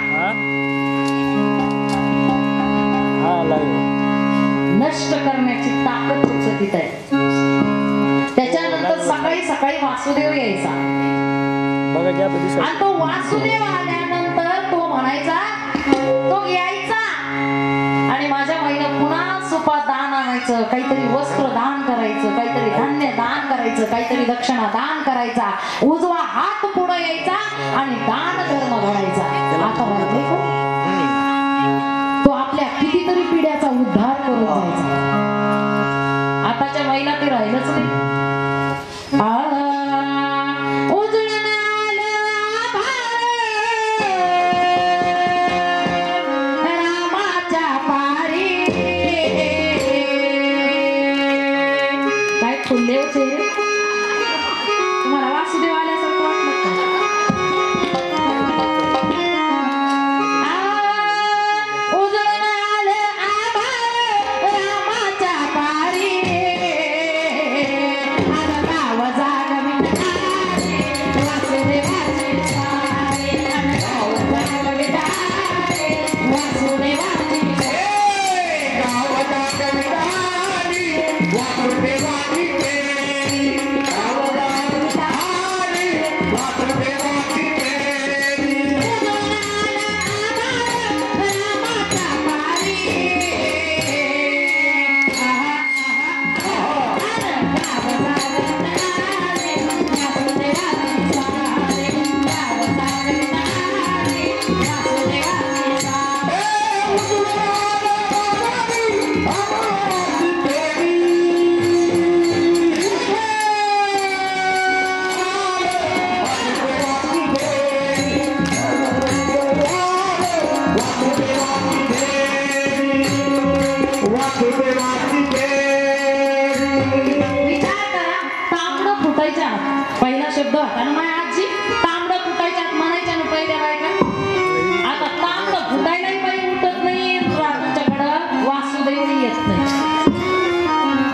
नष्ट करण्याची ताकद तुमचं आहे. त्याच्यानंतर सकाळी सकाळी वासुदेव यायचा, आणि तो वासुदेव आल्यानंतर तो म्हणायचा, तो यायचा, आणि माझ्या महिला पुन्हा सुपा दान आणायचं, काहीतरी वस्त्र दान करायचं, काहीतरी धान्य दान करायचं, काहीतरी दक्षिणा दान करायचा. उजवा हात पुढे यायचा आणि दान धर्म घडायचा. आता राहिले का? तो आपल्या कितीतरी पिढ्याचा उद्धार करून जायचा. आताच्या महिला ते राहिलंच नाही. उजळून आलं भारत, होता ना माझ्या आजी तांबडं फुटायच्यात म्हणायच्या ना पहिल्या बायका आता तांबडं फुटायलाही बाई उठत नाही तुमच्याकडं वासुदेवही येत नाही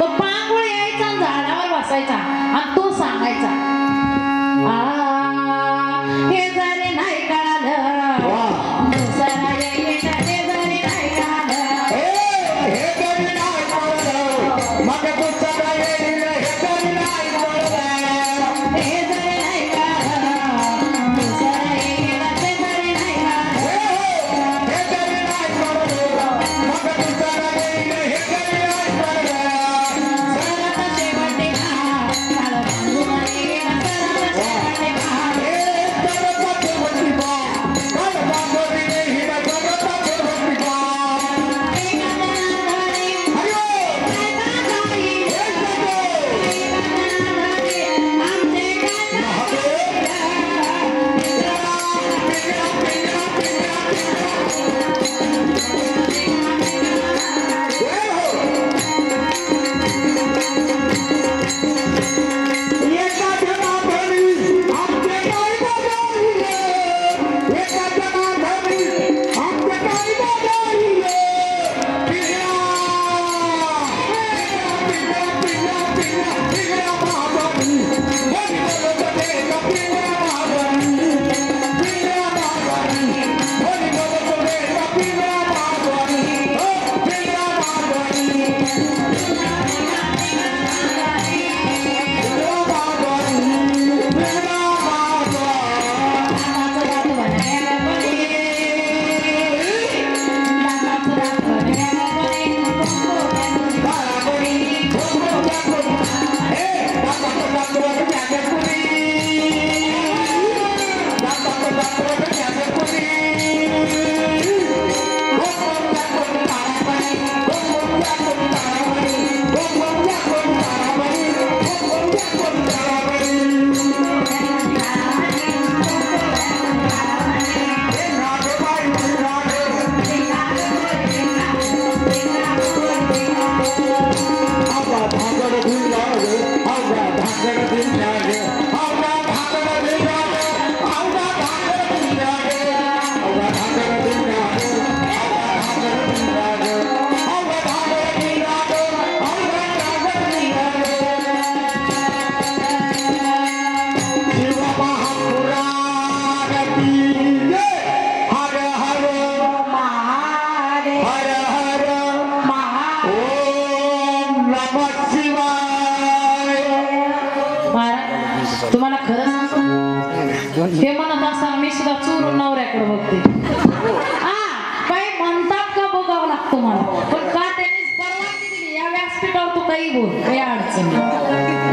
तो पांगुळ यायचा झाडावर बसायचा आणि तो सांगायचा हे जरी नाही कळालं दुसरा येईल हे जरी नाही कळालं हे जरी नाही कळलं मग दुसरा येईल हे जरी नाही कळलं हे जरी नाही कळालं दुसरा येईल हे जरी नाही कळालं हे जरी नाही कळलं मग दुसरा येईल हे जरी नाही कळलं सरत शेवटी घा काळ बांधून येईल सरत शेवटी घा तुम्हाला खरं सांगतो हे म्हणत असताना मी सुद्धा चोरून नवऱ्याकडे बघते काही म्हणतात का बघावं लागतं मला पण का त्यांनी परवानगी दिली या व्यासपीठावर तू काही बोल काही अडचण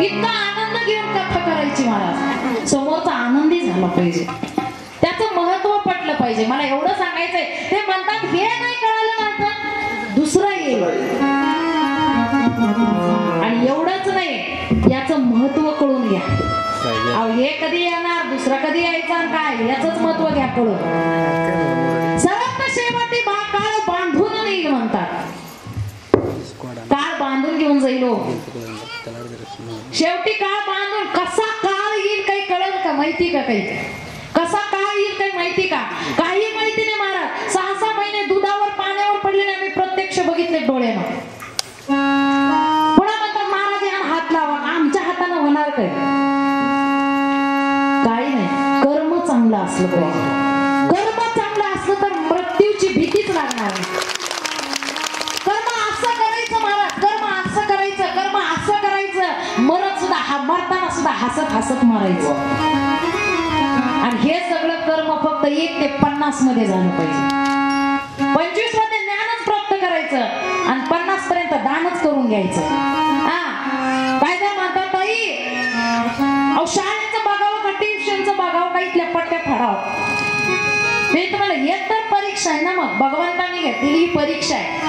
इतका आनंद घेऊन कथा करायची मला समोरचा आनंदी झाला पाहिजे त्याचं महत्व पटलं पाहिजे मला एवढं सांगायचंय ते म्हणतात हे नाही कळालं ना दुसरं येईल आणि एवढंच नाही याचं महत्व कळून घ्या हे कधी येणार दुसरा कधी यायचा काय याच महत्व घ्या कळून सर्वात शेवटी काळ बांधून येईल म्हणतात काळ बांधून घेऊन जाईल शेवटी काळ बांधून कसा काळ येईल काही कळेल का माहिती का काही कसा काळ येईल काही माहिती का काही माहिती नाही महाराज 6-6 महिने दुधावर पाण्यावर पडलेले आम्ही प्रत्यक्ष बघितले डोळ्यानं पुन्हा म्हणतात महाराज यांना हात लावा आमच्या हाताने होणार काय काही नाही कर्म चांगलं असलं पाहिजे कर्म चांगलं असलं तर मृत्यूची भीतीच लागणार नाही कर्म असं करायचं महाराज कर्म असं करायचं कर्म असं करायचं मरत सुद्धा मरताना सुद्धा हसत हसत मारायचं आणि हे सगळं कर्म फक्त 1 ते 50 मध्ये झालं पाहिजे 25 मध्ये ज्ञानच प्राप्त करायचं आणि 50 पर्यंत दानच करून घ्यायचं काय काय म्हणतात ताई शाळेचं बघावं का ट्युशनचं बघावं का इथल्या पट्ट्या फाडावं मी तुम्हाला एक तर परीक्षा आहे ना मग भगवंतांनी घेतलेली ही परीक्षा आहे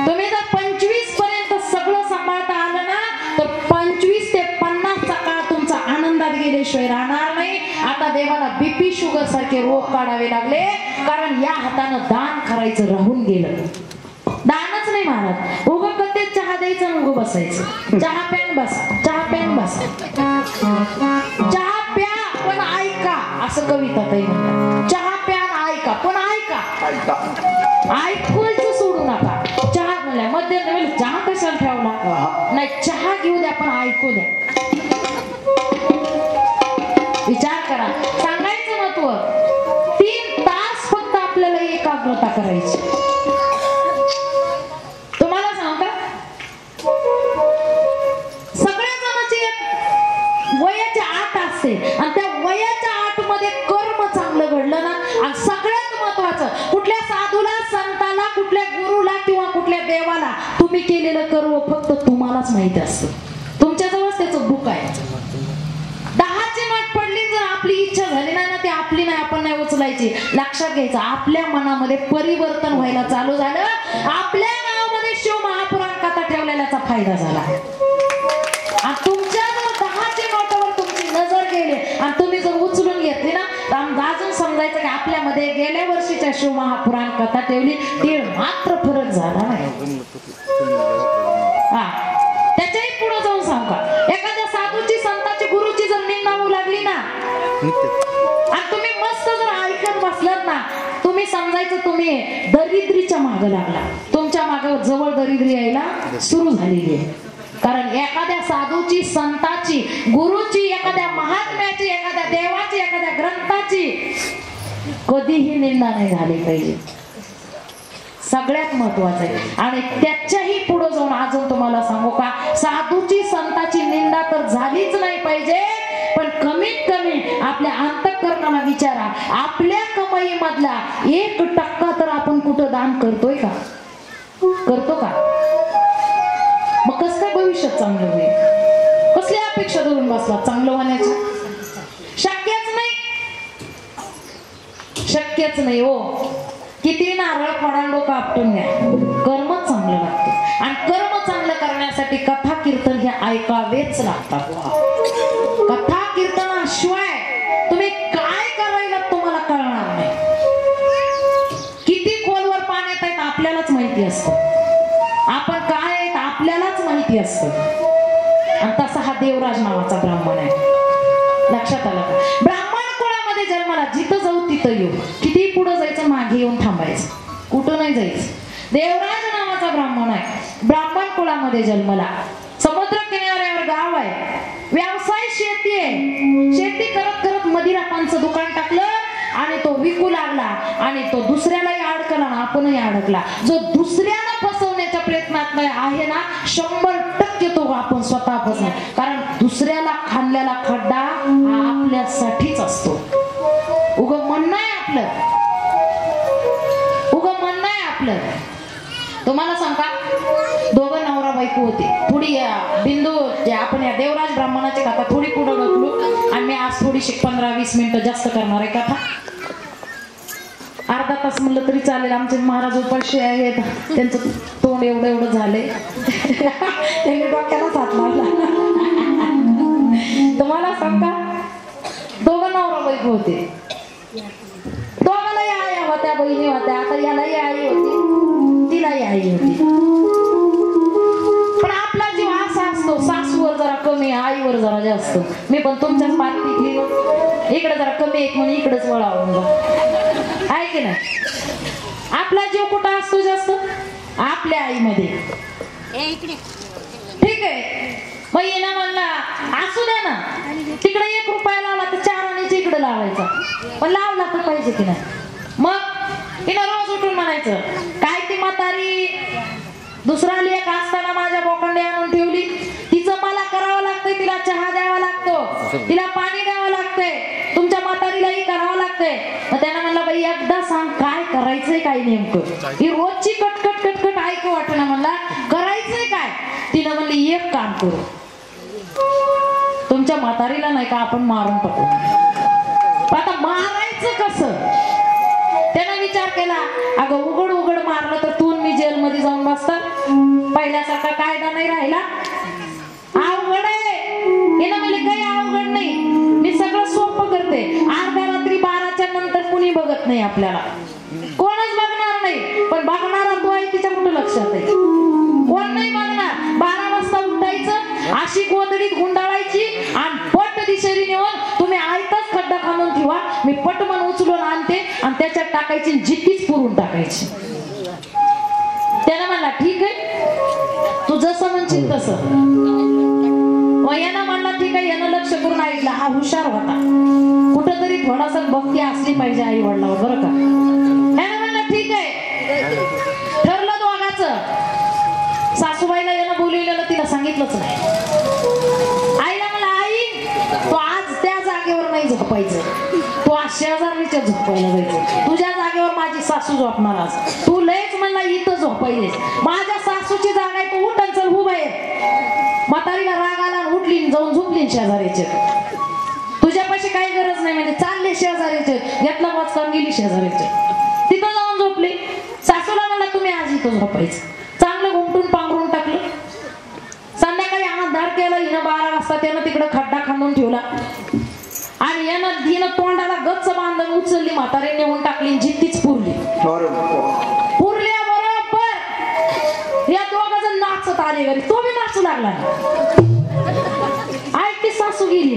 तुम्ही जर 25 पर्यंत सगळं सांभाळता आलं ना तर 25 ते 50 चा काळ तुमचा आनंदात गेल्याशिवाय राहणार नाही आता देवाला बीपी शुगर सारखे रोग काढावे लागले कारण या हातानं दान करायचं राहून गेलं दानच नाही महाराज उगं कधी चहा द्यायचं उगं बसायचं चहा प्यान बस चहा प्यान बस चहा प्या असं कविता ताई म्हणतात. चहा प्या आणि ऐका, पण ऐका, ऐकूच सोडू नका. चहा म्हणल्या मध्ये चहा कशाला ठेवला नाही, चहा घेऊ द्या पण ऐकू द्या. विचार करा, सांगायचं महत्व. 3 तास फक्त आपल्याला एकाग्रता करायची. तुम्हाला सांग का, सगळ्या जणांची वयाची 8 असते आणि त्या वयाच्या 8 मध्ये कर्म चांगलं घडलं ना, आणि सगळ्यात महत्वाचं कुठल्या साधूला, संताला, कुठल्या गुरुला किंवा कुठल्या देवाला तुम्ही केलेलं कर्म फक्त तुम्हालाच माहिती असतं. तुमच्याजवळच त्याचं बुक आहे. 10ची नोट पडली, जर आपली इच्छा झाली नाही ना, ती आपली नाही, आपण नाही उचलायची. लक्षात घ्यायचं, आपल्या मनामध्ये परिवर्तन व्हायला चालू झालं, आपल्या गावामध्ये शिव महापुराण कथा ठेवलेल्याचा फायदा झाला. आणि तुमच्या जर 10ची नोटावर तुमची नजर गेली आणि तुम्ही जर उचलून घेतली ना, तर अजून समजायचं की आपल्यामध्ये गेल्या वर्षीच्या शिव महापुराण कथा ठेवली, ती मात्र फरक झाला नाही. त्याच्याही पुढे जाऊन सांगू का, एखाद्या साधूची, संताची, गुरुची जर निंदा होऊ लागली ना, आणि तुम्ही मस्त जर ऐकत बसलात ना, तुम्ही समजायचं तुम्ही दरिद्रीच्या मागे लागला. तुमच्या मागे जवळ दरिद्री यायला सुरू झालेली आहे. कारण एखाद्या साधूची, संताची, गुरुची, एखाद्या महात्म्याची, एखाद्या देवाची, एखाद्या ग्रंथाची कधीही निंदा नाही झाली पाहिजे. सगळ्यात महत्वाचं आहे. आणि त्याच्याही पुढे जाऊन अजून तुम्हाला सांगू का, साधूची, संताची निंदा तर झालीच नाही पाहिजे, पण कमीत कमी आपल्या अंतःकरणाला विचारा, आपल्या कमाई मधला 1% तर आपण कुठं दान करतोय का? करतो का? मग कसं काय भविष्यात चांगलं होईल? कसली अपेक्षा धरून बसला चांगलं होण्याची? शक्यच नाही, शक्यच नाही हो. किती नारळ फोडा, डोकं आपटून घ्या, कर्मच चांगलं लागतं. आणि कर्म चांगलं करण्यासाठी कथा कीर्तन हे ऐकावेच लागतात. कथा कीर्तनाशिवाय तुम्ही काय करायला तुम्हाला कळणार नाही. किती खोलवर पाण्यात आहेत आपल्यालाच माहिती असतं, आपण काय आहेत आपल्यालाच माहिती असतं. आणि तसा हा देवराज नावाचा ब्राह्मण आहे. लक्षात आलं का? ब्राह्मण कुळामध्ये जन्माला, जिथं जाऊ तिथं येऊ, किती पुढे जायचं, मागे येऊन थांबायचं, कुठं नाही जायचं. देवराज नावाचा ब्राह्मण आहे, ब्राह्मण कुळामध्ये जन्मला, समुद्र किनाऱ्यावर गाव आहे, व्यवसाय शेती आहे. शेती करत करत मदिरापांचं दुकान टाकलं आणि तो विकू लागला, आणि तो दुसऱ्यालाही अडकला ना, आपणही अडकला. जो दुसऱ्याला फसवण्याच्या प्रयत्नात आहे ना, 100% तो आपण स्वतः फसणार. कारण दुसऱ्याला खाल्लेला खड्डा हा आपल्यासाठीच असतो. उगं म्हणणं आहे आपलं, उगं म्हणणं आहे आपलं. तुम्हाला सांगा, दोघं नवरा बायको होते. थोडी बिंदू जे आपण या देवराज ब्राह्मणाची कथा थोडी पुढे ढकलू, आणि मी आज थोडीशी 15-20 मिनिटं जास्त करणार आहे कथा. अर्धा तास म्हणलं तरी चालेल. आमचे महाराज उपाशी आहेत, त्यांचं तोंड एवढं एवढं झालंय, त्यांनी डोक्यालाच हात लावला. तुम्हाला सांगा, दोघं नवरा बायको होते. दोघांनाही आई होत्या, बहिणी होत्या. आता यालाही आई होती, तिलाही आई होती. पण आपला जीव असा असतो, सासूवर जरा कमी, आईवर जरा जास्त. मी पण तुमच्याच पार्टीतली, इकडे जरा कमी आहेत म्हणून इकडेच वळावून जा, आहे की नाही? आपला जीव कुठं असतो जास्त? आपल्या आईमध्ये. ठीक आहे, मग येणं म्हणला असू द्या ना, तिकडे 1 रुपया लावला तर 4 आण्याची इकडे लावायचा, पण लावला तर पाहिजे की नाही? मग तिनं रोज उठून म्हणायचं, काय ती म्हातारी दुसरा लेक असताना माझ्या बोकंडे आणून ठेवली, तिचं मला करावं लागतंय, तिला चहा द्यावा लागतो, तिला पाणी द्यावं लागतंय, तुमच्या म्हातारीलाही करावं लागतंय. मग त्यानं म्हणलं, बाई एकदा सांग काय करायचंय, काय नेमकं? ही रोजची कटकट कटकट ऐकू वाटणं, म्हणला करायचंय काय? तिनं म्हणली, एक काम करू, तुमच्या म्हातारीला नाही का आपण मारून टाकू. आता मारायचं कसं? त्यानं विचार केला, अगं उघड उघड मारलं तर तू मी जेलमध्ये जाऊन बसतात, पहिल्यासारखा कायदा नाही राहिला, अवघड आहे. हिनं म्हणले, काही अवघड नाही, मी सगळं सोपं करते. अर्ध्या रात्री 12च्या नंतर कुणी बघत नाही आपल्याला, कोणच बघणार नाही, पण बघणारा तो आहे तिच्या कुठं लक्षात आहे? कोण नाही बघणार. 12 वाजता उठायचं, अशी गोदडीत गुंडाळायची आणि पट दिशेने नेऊन तुम्ही आयताच खड्डा खाणून ठेवा, मी पटमन उचलून आणते आणि त्याच्यात टाकायची, जितीच पुरून टाकायची. त्यानं म्हणला ठीक आहे, तू जसं म्हणशील तसं. यानं म्हणला ठीक आहे, यानं लक्ष करून ऐकलं. हा हुशार होता, कुठंतरी थोडासा भक्ती असली पाहिजे आई वडिलावर, बरं का. यानं म्हणलं ठीक आहे, ठरलं दोघाचं. सासूबाईला यानं बोलवलेलं तिला सांगितलंच नाही. आईला म्हणला आई तू आज त्या जागेवर नाही झोपायचं, तू आज शेजारीच्या झोपायला जायचं. तुझ्या जागेवर माझी सासू झोपणार आज, तू लयच म्हणला इथं झोपायलेस. माझ्या सासूची जागा आहे, तू उठ आणि चल उभा आहे. म्हातारीला राग आला, उठली जाऊन झोपली शेजारीचे. तुझ्यापाशी काही गरज नाही, म्हणजे चालले शेजारीचे, घेतला वाचकान गेली शेजारीचे, तिथं जाऊन झोपली. सासूला म्हणला तुम्ही आज इथं झोपायचं. चांगलं घुमटून पांघरून टाकलं. संध्याकाळी अंधार केला हिनं 12 वाजता. त्यानं तिकडं खड्डा खांदून ठेवला आणि यानं हिनं तोंडाला गच्च बांधून उचलली, म्हातारी नेऊन टाकली, जित्तीच पुरली. पुरल्या बरोबर या दोघ जण नाचत आले घरी. तो बी नाचू लागला. ऐकती सासू गेली,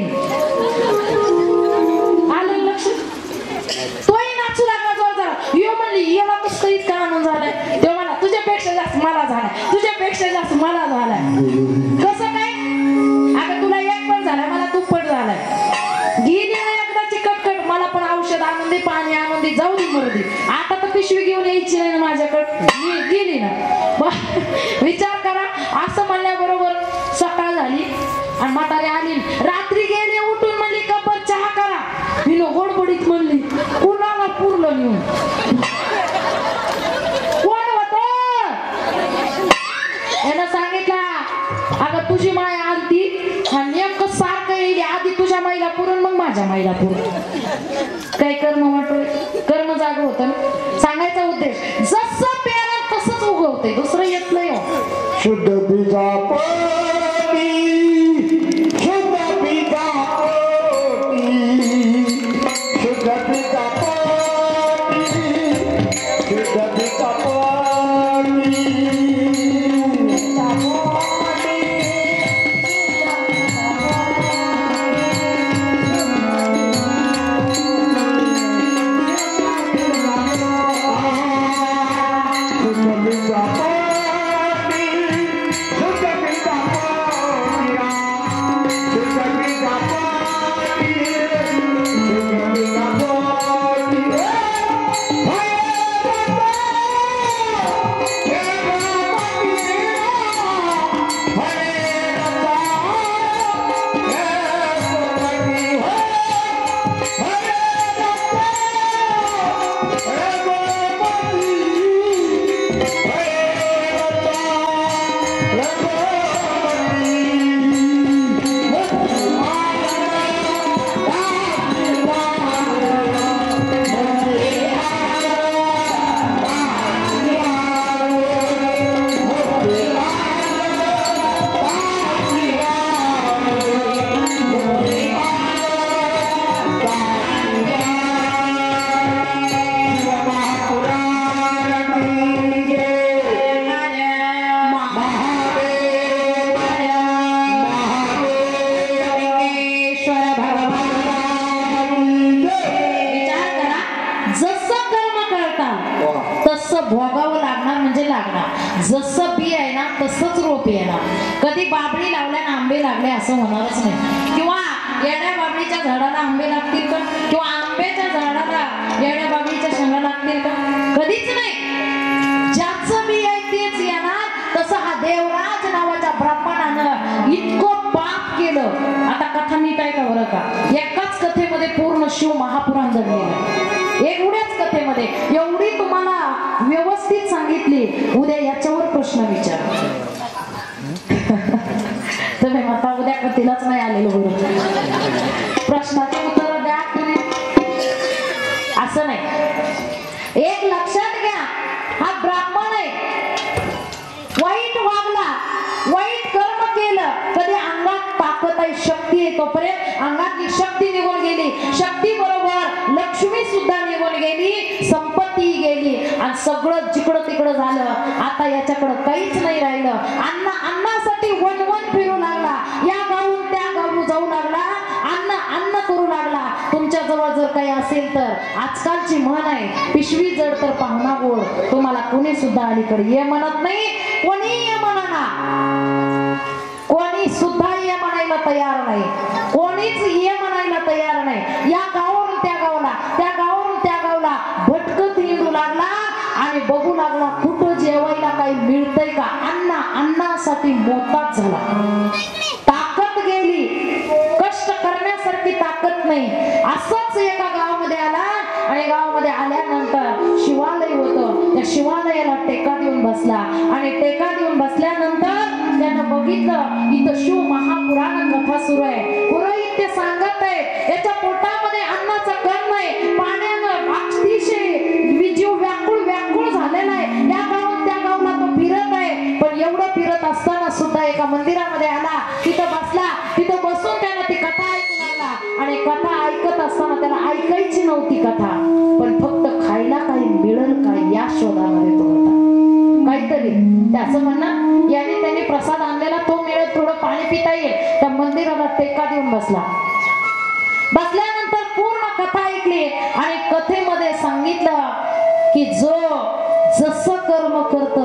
आलं लक्ष, तोही नाचू लागला जोरदार. यो म्हणली याला कसं इतका आनंद झालाय. तेव्हा मला तुझ्यापेक्षा जास्त मला झालाय, तुझ्यापेक्षा जास्त मला झालाय. कसं काय? अगं तुला एक पण झालाय, मला दुप्पट झालाय. गेली ना एकदाची कटकट, मला पण औषध आणून दे, पाणी आणून दे, जाऊ दे मरू दे. आता तर पिशवी घेऊन यायची नाही ना माझ्याकडे, गेली ना. विचार करा. असं म्हणल्याबरोबर सकाळ झाली आणि म्हातारी आली. रात्री गेली उठून म्हणली कपर चहा करा. मी गोडबडीत म्हणली कुणाला पुरलं नेऊन. कोण होत यानं सांगितलं अगं तुझी माय आलती आणि नेमकं सारखं येईल. आधी तुझ्या माईला पुरून मग माझ्या माईला पुरून. काय कर्म म्हटलं, कर्म जाग होत. सांगायचा उद्देश जसं पेरा तसंच उगवते, दुसरं येत नाही. शुद्ध बीजा पोटी, शुद्ध बीजा पोटी, शुद्ध बीजा पोटी, शुद्ध बीजा पोटी. भोगावं लागणार म्हणजे लागणार. जसं बी आहे ना तसंच रोप येणार. कधी बाबळी लावल्याने आंबे लागले असं होणारच नाही. किंवा येड्या बाबळीच्या झाडाला आंबे लागतील का, किंवा आंब्याच्या झाडाला येड्या बाबळीच्या शेंगा लागतील का? कधीच नाही. ज्याचं बी आहे तेच येणार. तसं हा देवराज नावाच्या ब्राह्मणानं इतकं पाप केलं. आता कथा नीट आहे का बरं का? एकाच कथेमध्ये पूर्ण शिव महापुराण जगलेलं. एवढ्याच कथेमध्ये एवढी तुम्हाला व्यवस्थित सांगितली. उद्या याच्यावर प्रश्न विचार. तुम्ही आता उद्या कथेलाच नाही आलेलो बरोबर. प्रश्नाचे उत्तर द्या तुम्ही, असं नाही. एक लक्षात घ्या, हा ब्राह्मण आहे, वाईट वागला, वाईट कर्म केलं, कधी अंगात ताकद आहे, शक्ती आहे, तोपर्यंत अंगातली शक्ती निघून गेली. शक्ती बरोबर लक्ष्मी सुद्धा निघून गेली, संपत्ती गेली आणि सगळं जिकडं तिकडं झालं. आता याच्याकडं काहीच नाही राहिलं. अन्नासाठी वनवन फिरू लागला, या गावून त्या गावून जाऊ लागला, अन्न करू लागला. तुमच्या जवळ जर काही असेल तर आजकालची म्हण आहे, पिशवी जड तर पाहुणा गोड. तुम्हाला कोणी सुद्धा अलीकडे ये म्हणत नाही, कोणी ये म्हणा, कोणी सुद्धा ये म्हणायला तयार नाही, कोणीच ये म्हणायला तयार नाही. या गावावरून त्या गावाला, त्या गावावरून त्या गावाला भटकत हिंडू लागला आणि बघू लागला कुठं जेवायला काही मिळतंय का. अन्नासाठी मोताच झाला. ताकद गेली, कष्ट करण्यासारखी ताकद नाही. असंच एका गावामध्ये आला आणि गावामध्ये आल्यानंतर शिवालय होतं. त्या शिवालयाला टेका देऊन बसला आणि टेका देऊन बसल्यानंतर त्यानं बघितलं इथं शिव महापुराण कथा सुरू आहे. पुरोहित ते सांगत आहे याच्या पोटामध्ये अन्नाचा कण नाही, पाण्यानं अतिशय जीव व्याकुळ व्याकुळ झालेला आहे. या गावात त्या गावाला तो फिरत आहे. पण एवढं फिरत असताना सुद्धा एका मंदिरामध्ये आला, तिथं बसला. तिथं बसून त्यानं ती कथा ऐकू लागला आणि कथा ऐकत असताना त्याला ऐकायची नव्हती कथा, पण फक्त खायला काही मिळेल काय या शोधामध्ये तो होता. काहीतरी त्याचं म्हणणं याने त्याने प्रसाद आणलेला तो मिळेल, थोडं पाणी पिता येईल. त्या मंदिराला टेका देऊन बसला. बसल्यानंतर पूर्ण कथा ऐकली आणि कथेमध्ये सांगितलं की जो जसं कर्म करत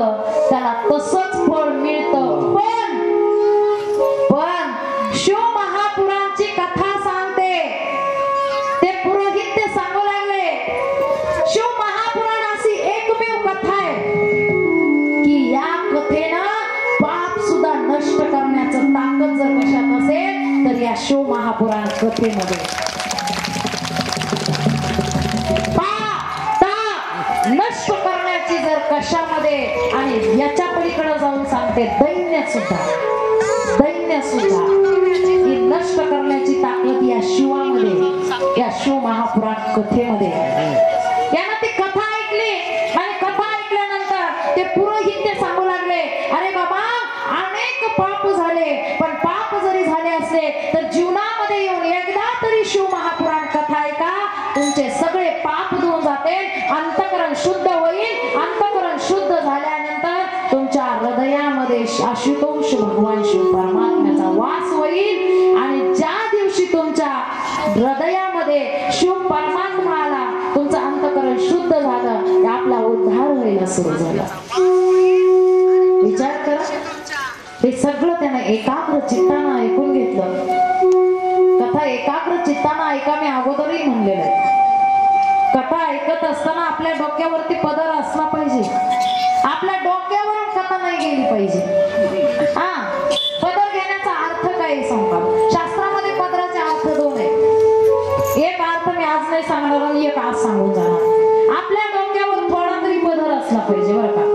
त्याला तसंच फळ मिळतं. पण शिव महापुराणची कथा सांगते, ते पुरोहित ते सांगू लागले शिव महापुराण अशी एकमेव कथा आहे की या कथेनं पाप सुद्धा नष्ट करण्याचं ताकद जर कशात असेल तर या शिव महापुराण कथेमध्ये नष्ट करण्याची जर कशामध्ये आणि याच्या पलीकडे जाऊन सांगते दैन्य सुद्धा ही नष्ट करण्याची ताकद या शिवामध्ये, या शिव महापुराण कथेमध्ये. यानं ती कथा ऐकली आणि कथा ऐकल्यानंतर ते पुरोहित ते सांगू लागले अरे बाबा अनेक पाप झाले, पण पाप जरी झाले असले तर जीवनामध्ये येऊन एकदा तरी शिव महापुराण कथा ऐका, तुमचे सगळे पाप धुवून जातील, अंतःकरण शुद्ध होईल. अंतःकरण शुद्ध झाल्यानंतर तुमच्या हृदयामध्ये आशुतोष भगवान शिव परमात्म्याचा वास होईल आणि ज्या दिवशी तुमच्या हृदयामध्ये शिव परमात्मा आला, तुमचं अंतःकरण शुद्ध झालं, आपला उद्धार व्हायला सुरू झाला. विचार करा, हे सगळं त्यानं एकाग्र चित्तानं ऐकून घेतलं. कथा एकाग्र चित्तानं ऐका मी अगोदरही म्हणलेलं आहे. कथा ऐकत असताना आपल्या डोक्यावरती पदर असला पाहिजे. आपल्या डोक्यावरून कथा नाही गेली पाहिजे. पदर घेण्याचा अर्थ काय सांगा. शास्त्रामध्ये पदराचे अर्थ दोन आहेत. एक अर्थ मी आज नाही सांगणार आणि एक आज सांगून जाणार. आपल्या डोक्यावर थोडा तरी पदर असला पाहिजे बरं का.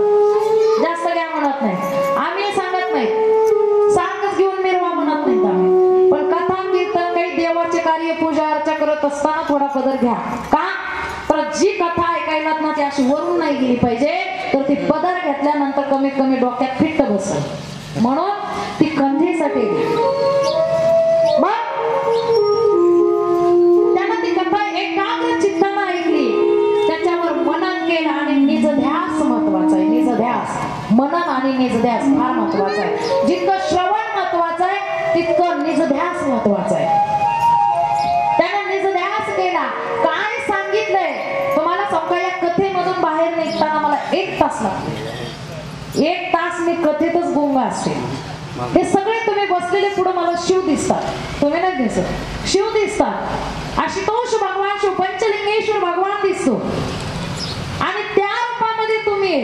जास्त काय म्हणत नाही, आम्ही सांगत नाही, सांगच घेऊन मिरवा म्हणत नाही आम्ही. पण कथा कीर्तन काही देवाचे कार्य पूजा अर्चा करत असताना थोडा पदर घ्या. का तर जी कथा ऐकायला ना ती अशी वरून नाही गेली पाहिजे, तर ती पदर घेतल्यानंतर कमीत कमी डोक्यात फिट्ट बसेल, म्हणून ती कंधीसाठी त्यानं ती कथा एकाग्र चित्तानं ऐकली, त्याच्यावर मनन केलं आणि निजध्यास महत्वाचा आहे. निजध्यास, मनन आणि निजध्यास फार महत्वाचा आहे. जितकं श्रवण महत्वाचं आहे तितकं निजध्यास महत्वाचं आहे. त्यानं निजध्यास केला. काय सांगितलंय तुम्हाला सांगा, या कथेमधून बाहेर निघताना मला 1 तास लागतो. 1 तास मी कथेतच गुंग असते. हे सगळे तुम्ही बसलेले पुढे मला शिव दिसतात, तुम्ही नाही दिसत, शिव दिसतात. आशुतोष भगवान शिव, पंचलिंगेश्वर भगवान दिसतो आणि त्या रूपामध्ये तुम्ही,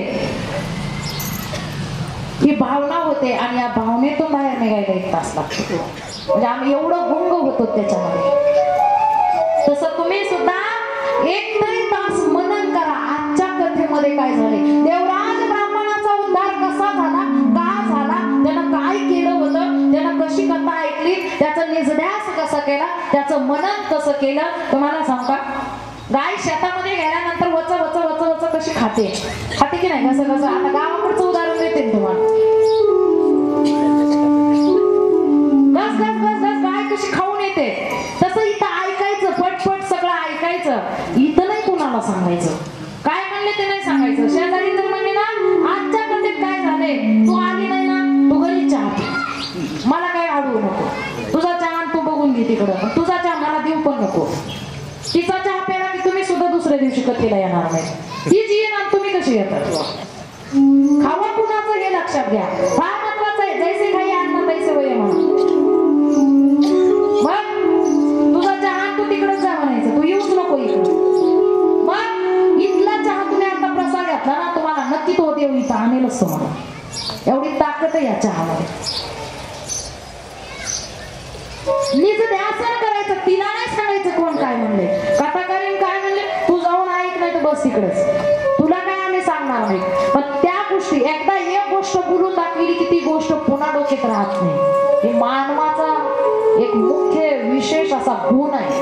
ही भावना होते आणि या भावनेतून बाहेर निघायला 1 तास लागतो. म्हणजे आम्ही एवढं गुंग होतो त्याच्यामध्ये. तसं तुम्ही सुद्धा 1 तरी तास मनन करा. आजच्या कथेमध्ये काय झाले, देवराज ब्राह्मणाचा उद्धार कसा झाला, का झाला, त्यानं काय केलं होतं, त्यानं कशी कथा ऐकली, त्याचं निजध्यास कसं केला, त्याचं मनन कसं केलं. तुम्हाला सांगा, गाय शेतामध्ये गेल्यानंतर वच वच वच वच कशी खाते की नाही, कसं कसं. आता गावाकडचं उदाहरण देते तुम्हाला. गस गस गस गस गाय कशी खाऊन येते, तसं इथं ऐकायचं, पटपट सगळं ऐकायचं. इथं नाही कुणाला सांगायचं, काय म्हणले ते नाही सांगायचं. शेजारी तर म्हणले ना आजच्या कथेत काय झाले, तू आली नाही ना, तू घरी चहा पी, मला काय अडवू नको, तुझा चहा तू बघून घे तिकडं, तुझा चहा मला देऊ पण नको. तिचा चहा प्यायला की तुम्ही सुद्धा दुसऱ्या दिवशी कथेला येणार नाही. ती जी येणार तुम्ही कशी येतात? खावं कुणाचं हे लक्षात घ्या, फार महत्वाचं आहे. जैसे खाई अन्न तैसे वय म्हणून. मग तुझा चहा तू तिकडच जा म्हणायचं, तू येऊच नको इकडं. मग इथला चहा तुम्ही आता प्रसाद घातला ना, तुम्हाला नक्की तो देव इथं आणेलच तुम्हाला. एवढी ताकद आहे या चहामध्ये. निज ध्यासन करायचं, तिला नाही सांगायचं कोण काय म्हणले, कथा करीन काय म्हणले, तू जाऊन ऐक नाही तर बस तिकडेच, तुला काय आम्ही सांगणार नाही. पण त्या गोष्टी एकदा एक गोष्ट बोलून दाखवली की ती गोष्ट पुन्हा डोक्यात राहत नाही. हे मानवाचा एक मुख्य विशेष असा गुण आहे.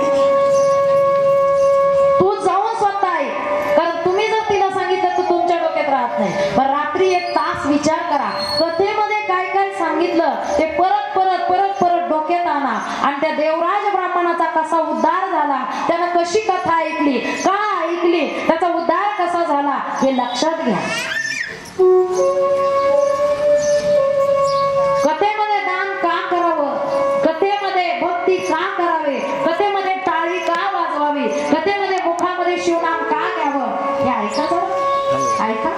तू जाऊन स्वतः ऐक, कारण तुम्ही जर तिला सांगितलं तर तुमच्या डोक्यात राहत नाही. पण रात्री 1 तास विचार करा, कथेमध्ये काय काय सांगितलं ते परत परत परत परत डोक्यात आणा. आणि त्या देवराज ब्राह्मणाचा कसा उद्धार झाला, त्यानं कशी कथा ऐकली, का ऐकली, त्याचा उद्धार कसा झाला हे लक्षात घ्या. कथेमध्ये दान का करावं, कथेमध्ये भक्ती का करावे, कथेमध्ये टाळी का वाजवावी, कथेमध्ये मुखामध्ये शिवनाम का घ्यावं हे ऐका जरा, ऐका.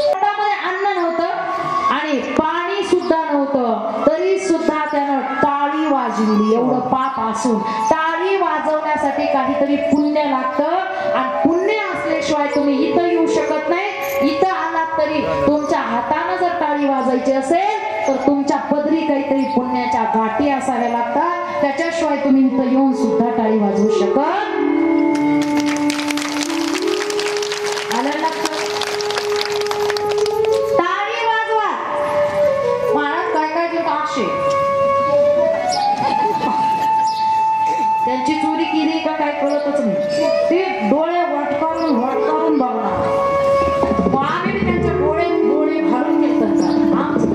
पोटामध्ये अन्न नव्हतं आणि पाणी सुद्धा नव्हतं, तरी सुद्धा त्यानं टाळी वाजवली. एवढं पाप असून टाळी वाजवण्यासाठी काहीतरी पुण्य लागतं, आणि पुण्य असल्याशिवाय तुम्ही इथं येऊ शकत नाही. इथं आलात तरी तुमच्या हाताने जर टाळी वाजायची असेल तर तुमच्या पदरी काहीतरी पुण्याच्या गाठी असाव्या लागतात, त्याच्याशिवाय तुम्ही इथं येऊन सुद्धा टाळी वाजवू शकत. आलं लक्षात? टाळी वाजवा. महाराज काय काय देत आशे, त्यांची चोरी केली का काय कळतच नाही. ते डोळे वटकारून वटकारून बघणार. आम्ही बी त्यांच्या डोळे डोळे घालून घेतात. आमचं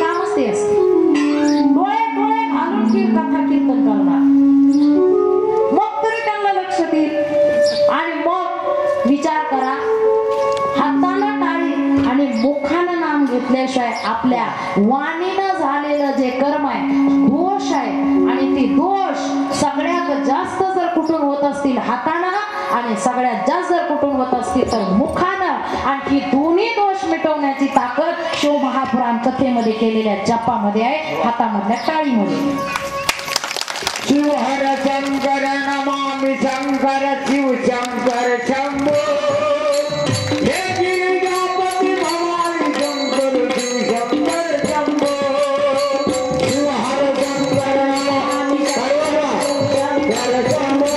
कामच ते असतं, डोळे डोळे घालून कथा कीर्तन करणार. मग तरी त्यांना लक्ष देईल. आणि मग विचार करा, हातानं टाळी आणि मुखानं नाम घेतल्याशिवाय आपल्या वाणीनं झालेलं जे कर्म आहे, दोष आहे, आणि ते दोष सगळ्यात जास्त जर कुठून होत असतील हातानं, आणि सगळ्यात जास्त जर कुठून होत असतील तर मुखानं, आणि ही दोन्ही दोष मिटवण्याची ताकद शिवमहापुराण कथेमध्ये केलेल्या जपामध्ये आहे, हातामधल्या टाळीमध्ये. शिव हर शंकर नमामि शंकर शिव शंकर शंभो. हे गिरिजापती भवानी शंकर शिव शंकर शंभो. शिव हर शंकर नमामि शंकर शंभो.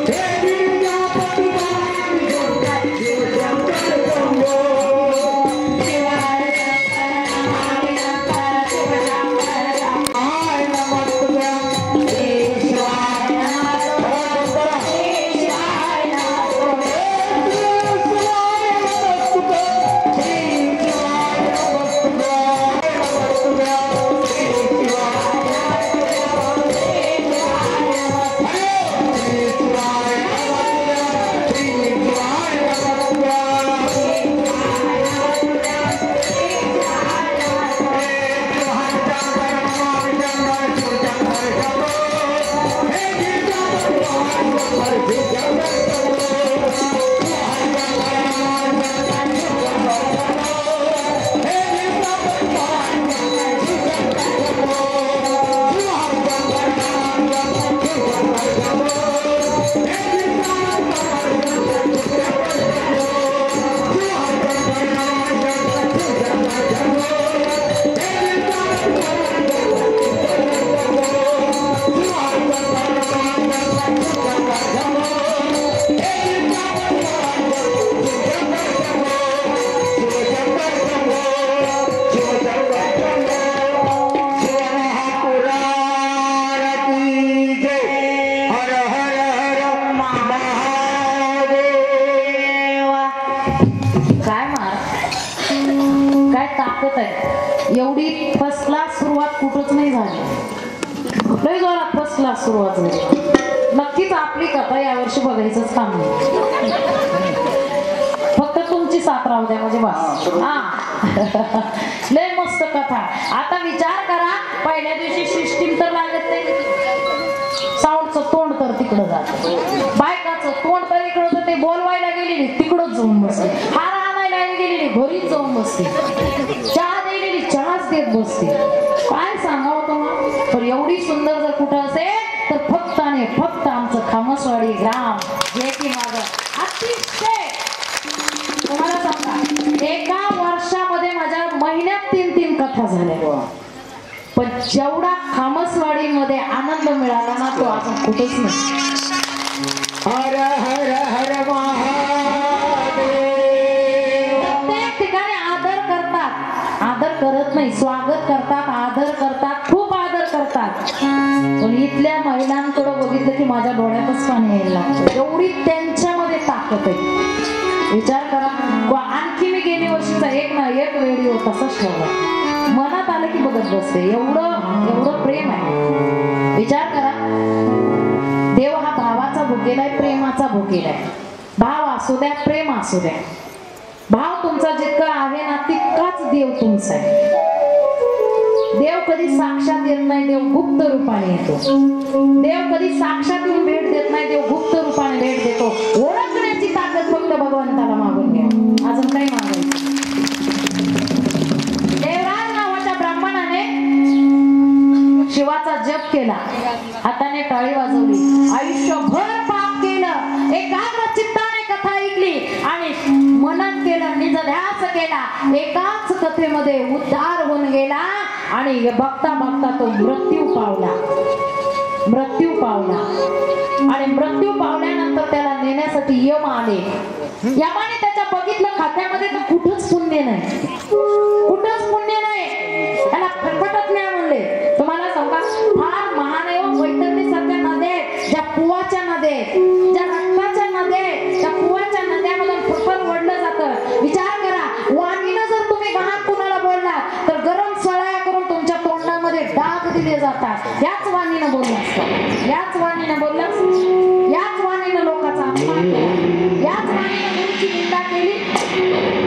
हे गिरिजापती भवानी शंकर शिव शंकर शंभो. शिव हर शंकर नमामि शंकर शिव शंकर शंभो. हाय नमस्ते एवढी फर्स्ट क्लास सुरुवात कुठंच नाही झाली. लय जोरात फर्स्ट क्लास सुरुवात झाली. नक्कीच आपली कथा यावर्षी बघायचंच काम नाही, फक्त तुमची साथ राहू द्या म्हणजे बस. हा लय मस्त कथा. आता विचार करा, पहिल्या दिवशी सिस्टीम तर लागत नाही, साऊंडचं तोंड तर तिकडं जात, बायकाचं तोंड तर इकडं, ते बोलवायला गेलेली तिकडंच जाऊन बसते, हार आणायला गेलेली घरीच जाऊन बसते, चहा दिलेली चहाच देत बसते. काय सांगावं तुम्हाला. पण एवढी सुंदर जर कुठं असेल तर फक्त आणि फक्त आमचं खामसवाडी ग्राम जे की माझं अतिशय, तुम्हाला सांगा एका वर्षामध्ये माझ्या महिन्यात 3 कथा झाल्या. पण जेवढा खामसवाडीमध्ये आनंद मिळाला ना तो अजून कुठेच नाही. हर हर हर महादेव. प्रत्येक ठिकाणी आदर करतात, आदर करत नाही, स्वागत करतात, आदर करतात, खूप आदर करतात. पण इथल्या महिलांकडे बघितलं की माझ्या डोळ्यातच पाणी यायला लागतं, एवढी त्यांच्यामध्ये ताकद आहे. विचार करा. आणखी मी गेल्या वर्षीचा एक व्हिडिओ तसाच ठेवला, मनात आलं की बघत बसते, एवढं प्रेम आहे. विचार करा. देव हा भावाचा भुकेलाय, प्रेमाचा भुकेलाय. भाव असू द्या, प्रेम असू द्या. भाव तुमचा जितका आहे ना तितकाच देव तुमचा आहे. देव कधी साक्षात येत नाही, देव गुप्त रूपाने येतो. देव कधी साक्षात येऊन भेट देत नाही, देव गुप्त रूपाने भेट देतो. ओळखण्याची ताकद फक्त भगवंताला मागून घ्या, अजून काही मागायचं. देवराज नावाच्या ब्राह्मणाने शिवाचा जप केला, हाताने टाळी वाजवली, आयुष्यभर पाप केलं, एकाग्र चित्ताने कथा ऐकली आणि मनन केलं, निजध्यास केला. एकाच कथेमध्ये उद्धार होऊन गेला आणि बघता बघता तो मृत्यू पावला. आणि मृत्यू पावल्यानंतर त्याला नेण्यासाठी यम आले. यमाने त्याच्या बघितलं खात्यामध्ये तर कुठंच पुण्य नाही, त्याला फटफटत नाही म्हणले. तुम्हाला सांगा फार महान आहे वैतरणीसारख्या नद्या, ज्या पुवाच्या नद्या, ज्या रक्ताच्या नद्या, त्या पुवाच्या नद्यामधून फुटफट ओढलं जातं. विचार करा, वाणीनं जर तुम्ही घाण कुणाला बोलला तर गरम सळया करून तुमच्या तोंडामध्ये डाग दिले जातात. याच वाणीनं बोललं असतं, याच वाणीनं लोकांचा अपमान केला, याच वाणीनं गुरुची निंदा केली,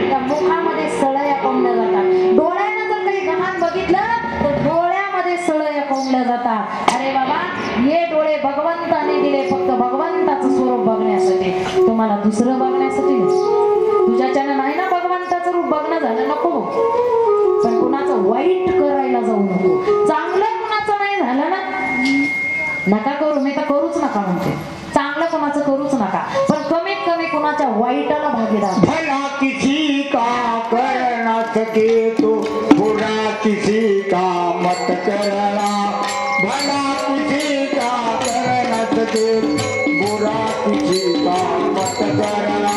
त्या मुखामध्ये सळया कोंबल्या जातात. डोळ्यानं जर काही घाण बघितलं तर डोळ्यामध्ये सळया कोंबल्या जातात. अरे बाबा, हे डोळे भगवंताने दिले फक्त भगवंताचं स्वरूप बघण्यासाठी, तुम्हाला दुसरं बघण्यासाठी नाही. तुझ्याच्यानं नाही ना भगवंताचं रूप बघणं झालं, नको. पण कुणाचं वाईट करायला जाऊ नको. चांगलं कुणाचं नाही झालं ना नका करू, मी तर करूच नका म्हणते. चांगलं कुणाचं करूच नका, पण कमीत कमी कुणाच्या वाईटाला भागीदार. भला किसी का कर न सके तो बुरा किसी का मत करना. भला किसी का कर न सके बुरा किसी का मत करना.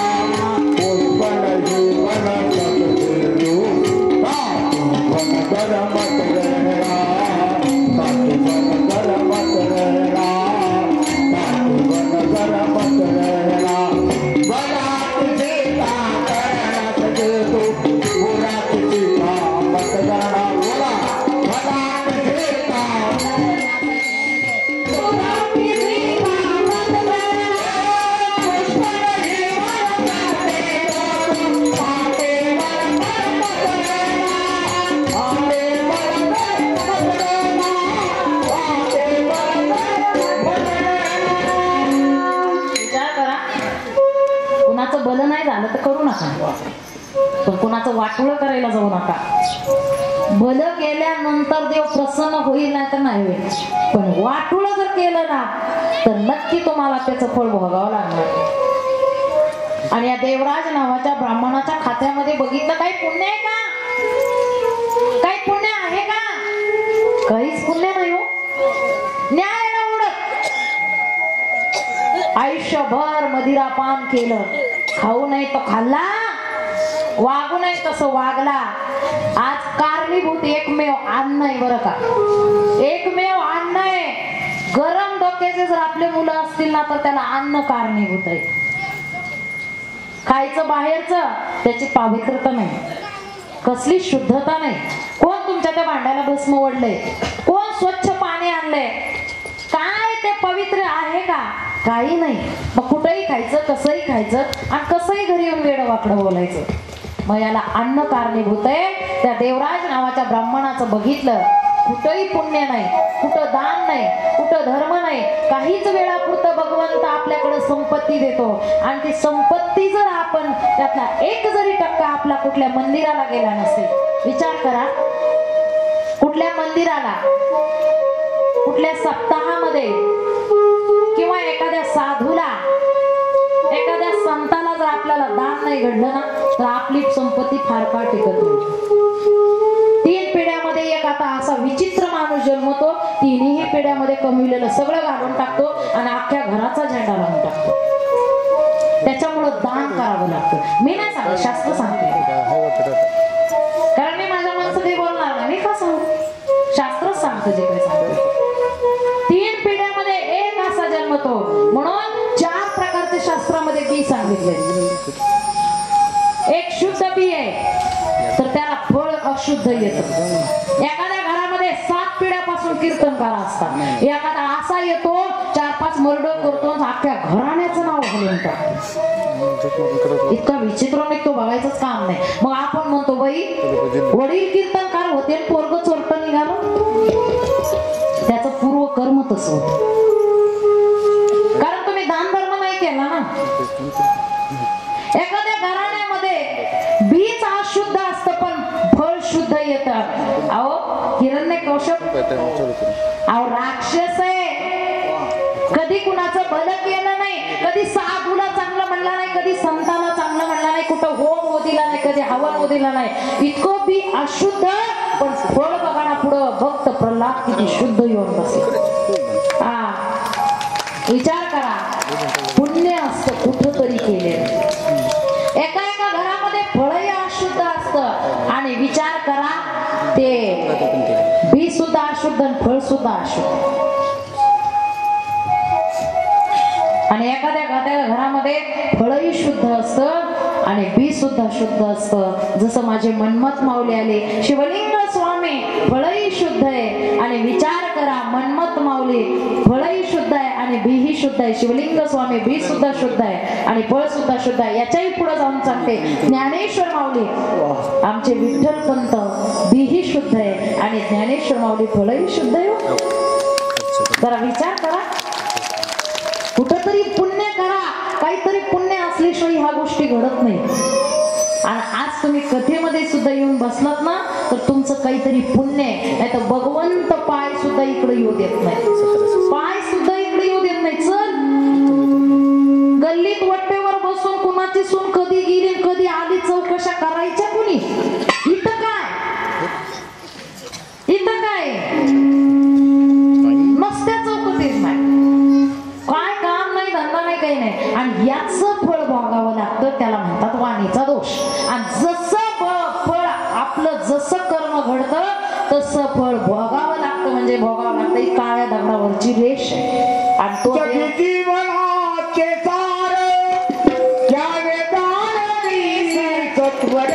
कोई बन ही बन सकते जो बन कर मत रहना, बन कर मत रहना, बन कर मत रहना. भला किसी का कर न सके तो बुरा किसी का मत करना. बोला भला किसी का बुरा किसी का मत करना. दुश्मन ही मत करे तो आगे बढ़ कर मत रहना, आगे बढ़ कर मत रहना, आगे बढ़ कर मत रहना. विचार करा. कुणाचं भलं नाही झालं तर करू नका, पण कुणाचं वाटोळं करायला जाऊ नका. भलं केल्यानंतर देव प्रसन्न होईल नाही तर नाही होईल, पण वाटोळं जर केलं ना तर नक्की तुम्हाला त्याचं फळ भोगावं लागणार. आणि या देवराज नावाच्या ब्राह्मणाच्या खात्यामध्ये बघितलं काही पुण्य आहे का? काही पुण्य आहे का? काहीच पुण्य नाही हो. न्याय ना उडत. आयुष्यभर मदिरापान केलं, खाऊ नाही तो खाल्ला, वागू नाही तसं वागला. आज कारणीभूत एकमेव अन्न आहे बरं का, एकमेव अन्न आहे. गरम डोक्याचे जर आपले मुलं असतील ना तर त्याला अन्न कारणीभूत आहे. खायचं बाहेरचं, त्याची पवित्रता नाही, कसली शुद्धता नाही. कोण तुमच्या त्या भांड्याला भस्म ओढलंय, कोण स्वच्छ पाणी आणलंय, काय ते पवित्र आहे का? काही नाही. मग कुठेही खायचं, कसंही खायचं आणि कसंही घरी येऊन वेडं वाकडं बोलायचं. मग याला अन्न कारणीभूत आहे. त्या देवराज नावाच्या ब्राह्मणाचं बघितलं कुठंही पुण्य नाही, कुठं दान नाही, कुठं धर्म नाही, काहीच वेळापुरतं भगवंत आपल्याकडे संपत्ती देतो आणि ती संपत्ती जर आपण त्यातला 1 जरी टक्का आपला कुठल्या मंदिराला गेला नसेल, विचार करा, कुठल्या मंदिराला, कुठल्या सप्ताहामध्ये किंवा एखाद्या साधूला, एखाद्या संताला जर आपल्याला दान नाही घडलं ना, तर आपली संपत्ती फार काळ टिकत नाही. 3 पिढ्यामध्ये एक आता असा विचित्र माणूस जन्मतो, 3ही पिढ्यामध्ये कमविलेलं सगळं घालून टाकतो आणि अख्ख्या घराचा झेंडा लावून टाकतो. त्याच्यामुळं दान करावं लागतं. मी नाही सांगत, शास्त्र सांगते, कारण मी माझ्या माणसाने बोलणार नाही, मी का सांगू, शास्त्रच सांगतं जे काही सांगतं. 3 पिढ्यामध्ये एक असा जन्मतो, म्हणून 4 प्रकारचे शास्त्रामध्ये बी सांगितले. एक शुद्ध बी आहे तर त्याला फळ अशुद्ध येतं. एखाद्या घरामध्ये 7 पिढ्यापासून कीर्तनकार असतात, एखादा असा येतो 4-5 मर्ड करतो, अख्ख्या घराण्याचं नाव घालून टाकतो. इतका विचित्र निघतो, बघायचंच काम नाही. मग आपण म्हणतो बाई वडील कीर्तनकार होते, पोरग चोरट निघालं, त्याचं पूर्व कर्म तसं होतं. कारण तुम्ही दान धर्म नाही केला ना. एखाद्या घराण्यामध्ये बीज अशुद्ध असतं पण फळ शुद्ध येतं. अहो हिरण्य कौशप, अहो राक्षस आहे, कधी कुणाचं भलं केलं नाही, कधी साधूला चांगलं म्हणला नाही, कधी संताला चांगलं म्हणला नाही, कुठं होम ओदिला नाही, कधी हवन ओदिला नाही. इतकं बी अशुद्ध पण फळ बघा पुढं भक्त प्रल्हाद किती शुद्ध येऊन बसले. विचार करा, पुण्य असतं कुठंतरी केले. एका एका घरामध्ये फळही अशुद्ध असतं आणि विचार करा ते बी सुद्धा अशुद्ध आणि फळ सुद्धा अशुद्ध. आणि एखाद्या घरामध्ये फळही शुद्ध असतं आणि बी सुद्धा शुद्ध असतं. जसं माझे मनमत माऊली आले, शिवलिंग स्वामी फळही शुद्ध आहे आणि विचार करा मनमत माऊली फळही शुद्ध आहे आणि बी ही शुद्ध आहे. शिवलिंग स्वामी बी सुद्धा शुद्ध आहे आणि फळ सुद्धा शुद्ध आहे. याच्याही पुढे जाऊन सांगते ज्ञानेश्वर माऊली आमचे विठ्ठल पंत बी ही शुद्ध आहे आणि ज्ञानेश्वर माऊली फळही शुद्ध आहे. जरा विचार करा, कुठंतरी पुण्य करा, काहीतरी पुण्य असल्याशिवाय ह्या गोष्टी घडत नाही. आणि आज तुम्ही कथेमध्ये सुद्धा येऊन बसलात ना तर तुमचं काहीतरी पुण्य आहे, नाही तर भगवंत पाय सुद्धा इकडे येऊ देत नाही, पाय सुद्धा इकडे येऊ देत नाही. चल गल्लीत वट्टेवर बसून कुणाची सून कधी गेली कधी आली चौकशा करायच्या कुणी. इथं काय, इथं काय नसत्या चौकटीच नाही, काय काम नाही, धंदा नाही, काही नाही. आणि याचं फळ भोगावं लागतं, त्याला म्हणतात वाणीचा दोष. आणि जसं फळ आपलं जसं कर्म घडतं तसं फळ भोगावं लागतं. म्हणजे भोगावं लागतं ही काळ्या दगडावरची रेष आहे. आणि तो जीवनाचे सार त्या वेदांनी सत्वर,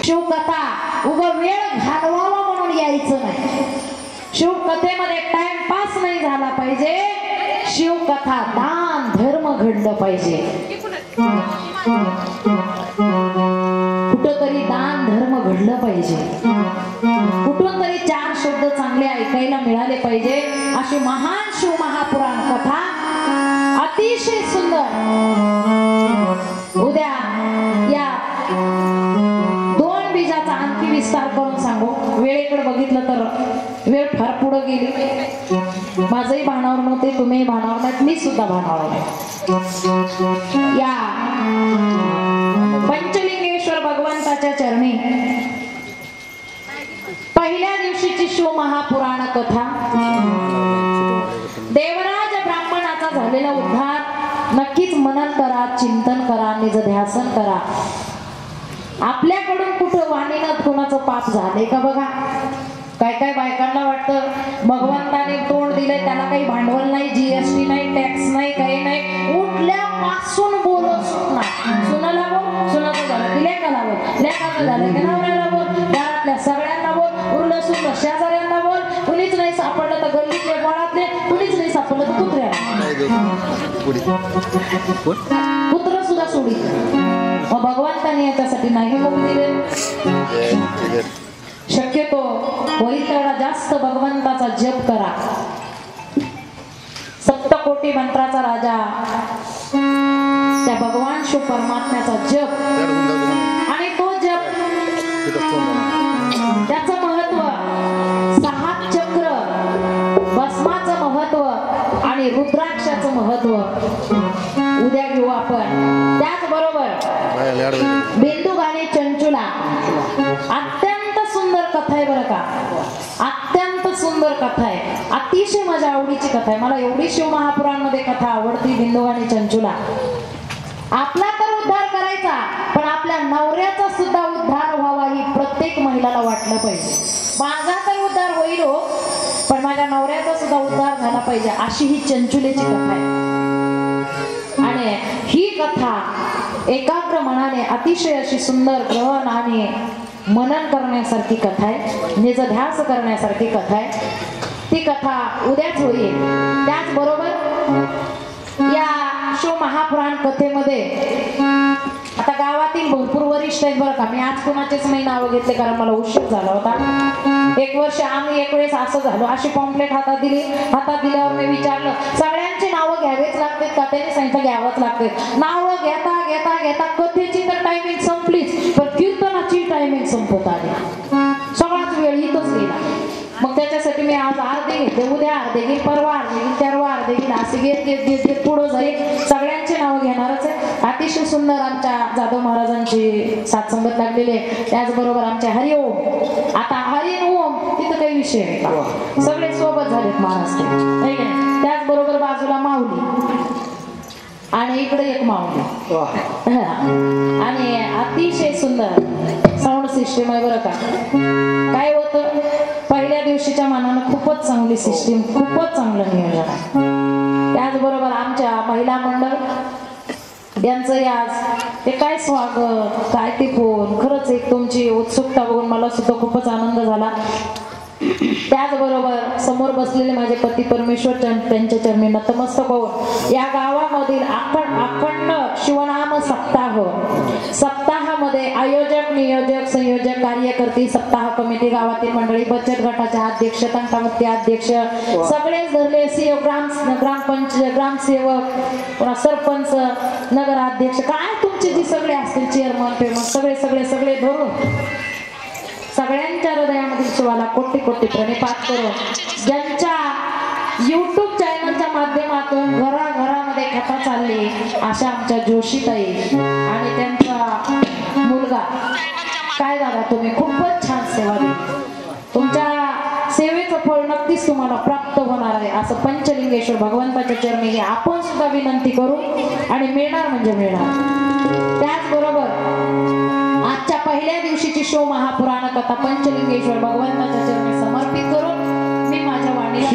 शिवकथा उगा वेळ घालवावा म्हणून यायचं नाही. शिवकथेमध्ये टाइमपास नाही झाला पाहिजे. शिवकथा दान धर्म घडलं पाहिजे. कुठंतरी दान धर्म घडलं पाहिजे. कुठून तरी 4 शब्द चांगले ऐकायला मिळाले पाहिजे. अशी महान शिव महापुराण कथा अतिशय सुंदर. उद्या या 2 बीजाचा आणखी विस्तार करून सांगू. वेळेकडे बघितलं तर वेळ फार पुढे गेली. माझंही भानावर नव्हते, तुम्ही भानावर नाहीत, मी सुद्धा भानावर नाही. या पंचलिंगेश्वर भगवंताच्या चरणी पहिल्या दिवशीची शिव महापुराण कथा. देवराज ब्राह्मणाचा झालेला उद्धार नक्की नक्कीच मनन करा, चिंतन करा, निज ध्यासन करा. आपल्याकडून कुठं वाणीनं कोणाचं पाप झाले का बघा. काय काय बायकांना वाटतं भगवंताने तोंड दिलंय, त्याला काही भांडवल नाही, जीएसटी नाही, टॅक्स नाही, काही नाही, उठल्यापासून बोलत सुटणार. सुनाला बोल, सुनाचं झालं की लेकाला बोल, लेकाचं झालं की नवऱ्याला बोल, घरातल्या सगळ्यांना बोल, उरलं सुरलं शेजाऱ्यांना बोल, कुणीच नाही सापडलं तर गल्लीतले गोळातले, कुणीच नाही सापडलं तर कुत्र सुद्धा सोडी. मग भगवंताने याच्यासाठी नाही बघू दिले. शक्यतो होईल तेवढा जास्त भगवंताचा जप करा. सप्तकोटी मंत्राचा राजा त्या भगवान शिव परमात्म्याचा जप, आणि तो जप त्याचं महत्व, 6 चक्र, भस्माचं महत्व आणि रुद्राक्षाचं महत्व उद्या घेऊ आपण. त्याचबरोबर बिंदुगाने चंचुला अत्यंत सुंदर कथा आहे बरं का, अत्यंत सुंदर कथा आहे, अतिशय माझ्या आवडीची कथा आहे. मला एवढी शिव महापुराणमध्ये कथा आवडती बिंदुगाने चंचुला. आपला तर उद्धार करायचा, पण आपल्या नवऱ्याचा सुद्धा उद्धार व्हावा ही प्रत्येक महिलाला वाटलं पाहिजे. माझा तर उद्धार होईल हो, पण माझ्या नवऱ्याचा सुद्धा उद्धार झाला पाहिजे, अशी ही चंचुलेची कथा आहे. आणि ही कथा एकाग्र मनाने अतिशय अशी सुंदर ग्रहण आणि मनन करण्यासारखी कथा आहे, निज ध्यास करण्यासारखी कथा आहे. ती कथा उद्याच होईल. त्याचबरोबर या शिव महापुराण कथेमध्ये आता गावातील भरपूर वरिष्ठ आहेत बरं का. मी आज कोणाचेच नाही नावं घेतले कारण मला उशीर झाला होता. एक वर्ष आम्ही एक वेळेस असं झालो, अशी पॉम्पलेट हातात दिल्यावर मी विचारलं सगळ्यांची नावं घ्यावीच लागतात का, त्यांनी सांगितलं घ्यावंच लागते. नावं घेता घेता घेता कथेची तर टायमिंग संपलीच, पण कीर्तनाची टायमिंग संपत आली. सगळाच वेळ इथंच गेला. मग त्याच्यासाठी मी आज अर्धे घेते, उद्या अर्धे घेईल, परवा अर्धे घेईल, तेरवा अर्धे घेईल, असे घेत पुढं जाईल. सगळ्यांची नावं घेणारच आहे. अतिशय सुंदर आमच्या जाधव महाराजांची साथसंगत लागलेली आहे. त्याचबरोबर आमचे हरिओम, आता हरिन ओम तिथं काही विषय नाही का, सगळे सोबत झालेत महाराज. त्याचबरोबर बाजूला माऊली आणि इकडे एक माऊली आणि अतिशय सुंदर साऊंड सिस्टीम आहे बरं का. काय होतं पहिल्या दिवशीच्या मानानं खूपच चांगली सिस्टीम, खूपच चांगलं नियोजन आहे. त्याचबरोबर आमच्या महिला मंडळ यांचं आज ते काय स्वागत, काय ते फोन, खरंच एक तुमची उत्सुकता बघून मला सुद्धा खूपच आनंद झाला. त्याचबरोबर समोर बसलेले माझे पती परमेश्वर त्यांच्या चरणी नतमस्तक होऊन या गावामधील अखंड शिवनाम सप्ताहामध्ये आयोजक, नियोजक, संयोजक, कार्यकर्ते, सप्ताह कमिटी, गावातील मंडळी, बचत गटाचे अध्यक्ष, तंटामुक्ती अध्यक्ष, सगळेच धरले, सीओ, ग्रामसेवक, सरपंच, नगराध्यक्ष, काय तुमचे जे सगळे असतील, चेअरमन फेमस, सगळे धरून सगळ्यांच्या हृदयामधील शिवाला कोटी कोटी प्रणिपात करून ज्यांच्या YouTube चॅनलच्या माध्यमातून घराघरामध्ये कथा चालली अशा आमच्या जोशीताई आणि त्यांचा मुलगा, काय दादा तुम्ही खूपच छान सेवा दिली. तुमच्या सेवेचं फळ नक्कीच तुम्हाला प्राप्त होणार आहे असं पंचलिंगेश्वर भगवंताच्या चरणी हे आपण सुद्धा विनंती करू आणि मिळणार म्हणजे मिळणार. त्याचबरोबर आजच्या पहिल्या दिवशीची शिव महापुराण कथा पंचलिंगेश्वर भगवंताच्या चरणी समर्पित करून मी माझ्या वाणीला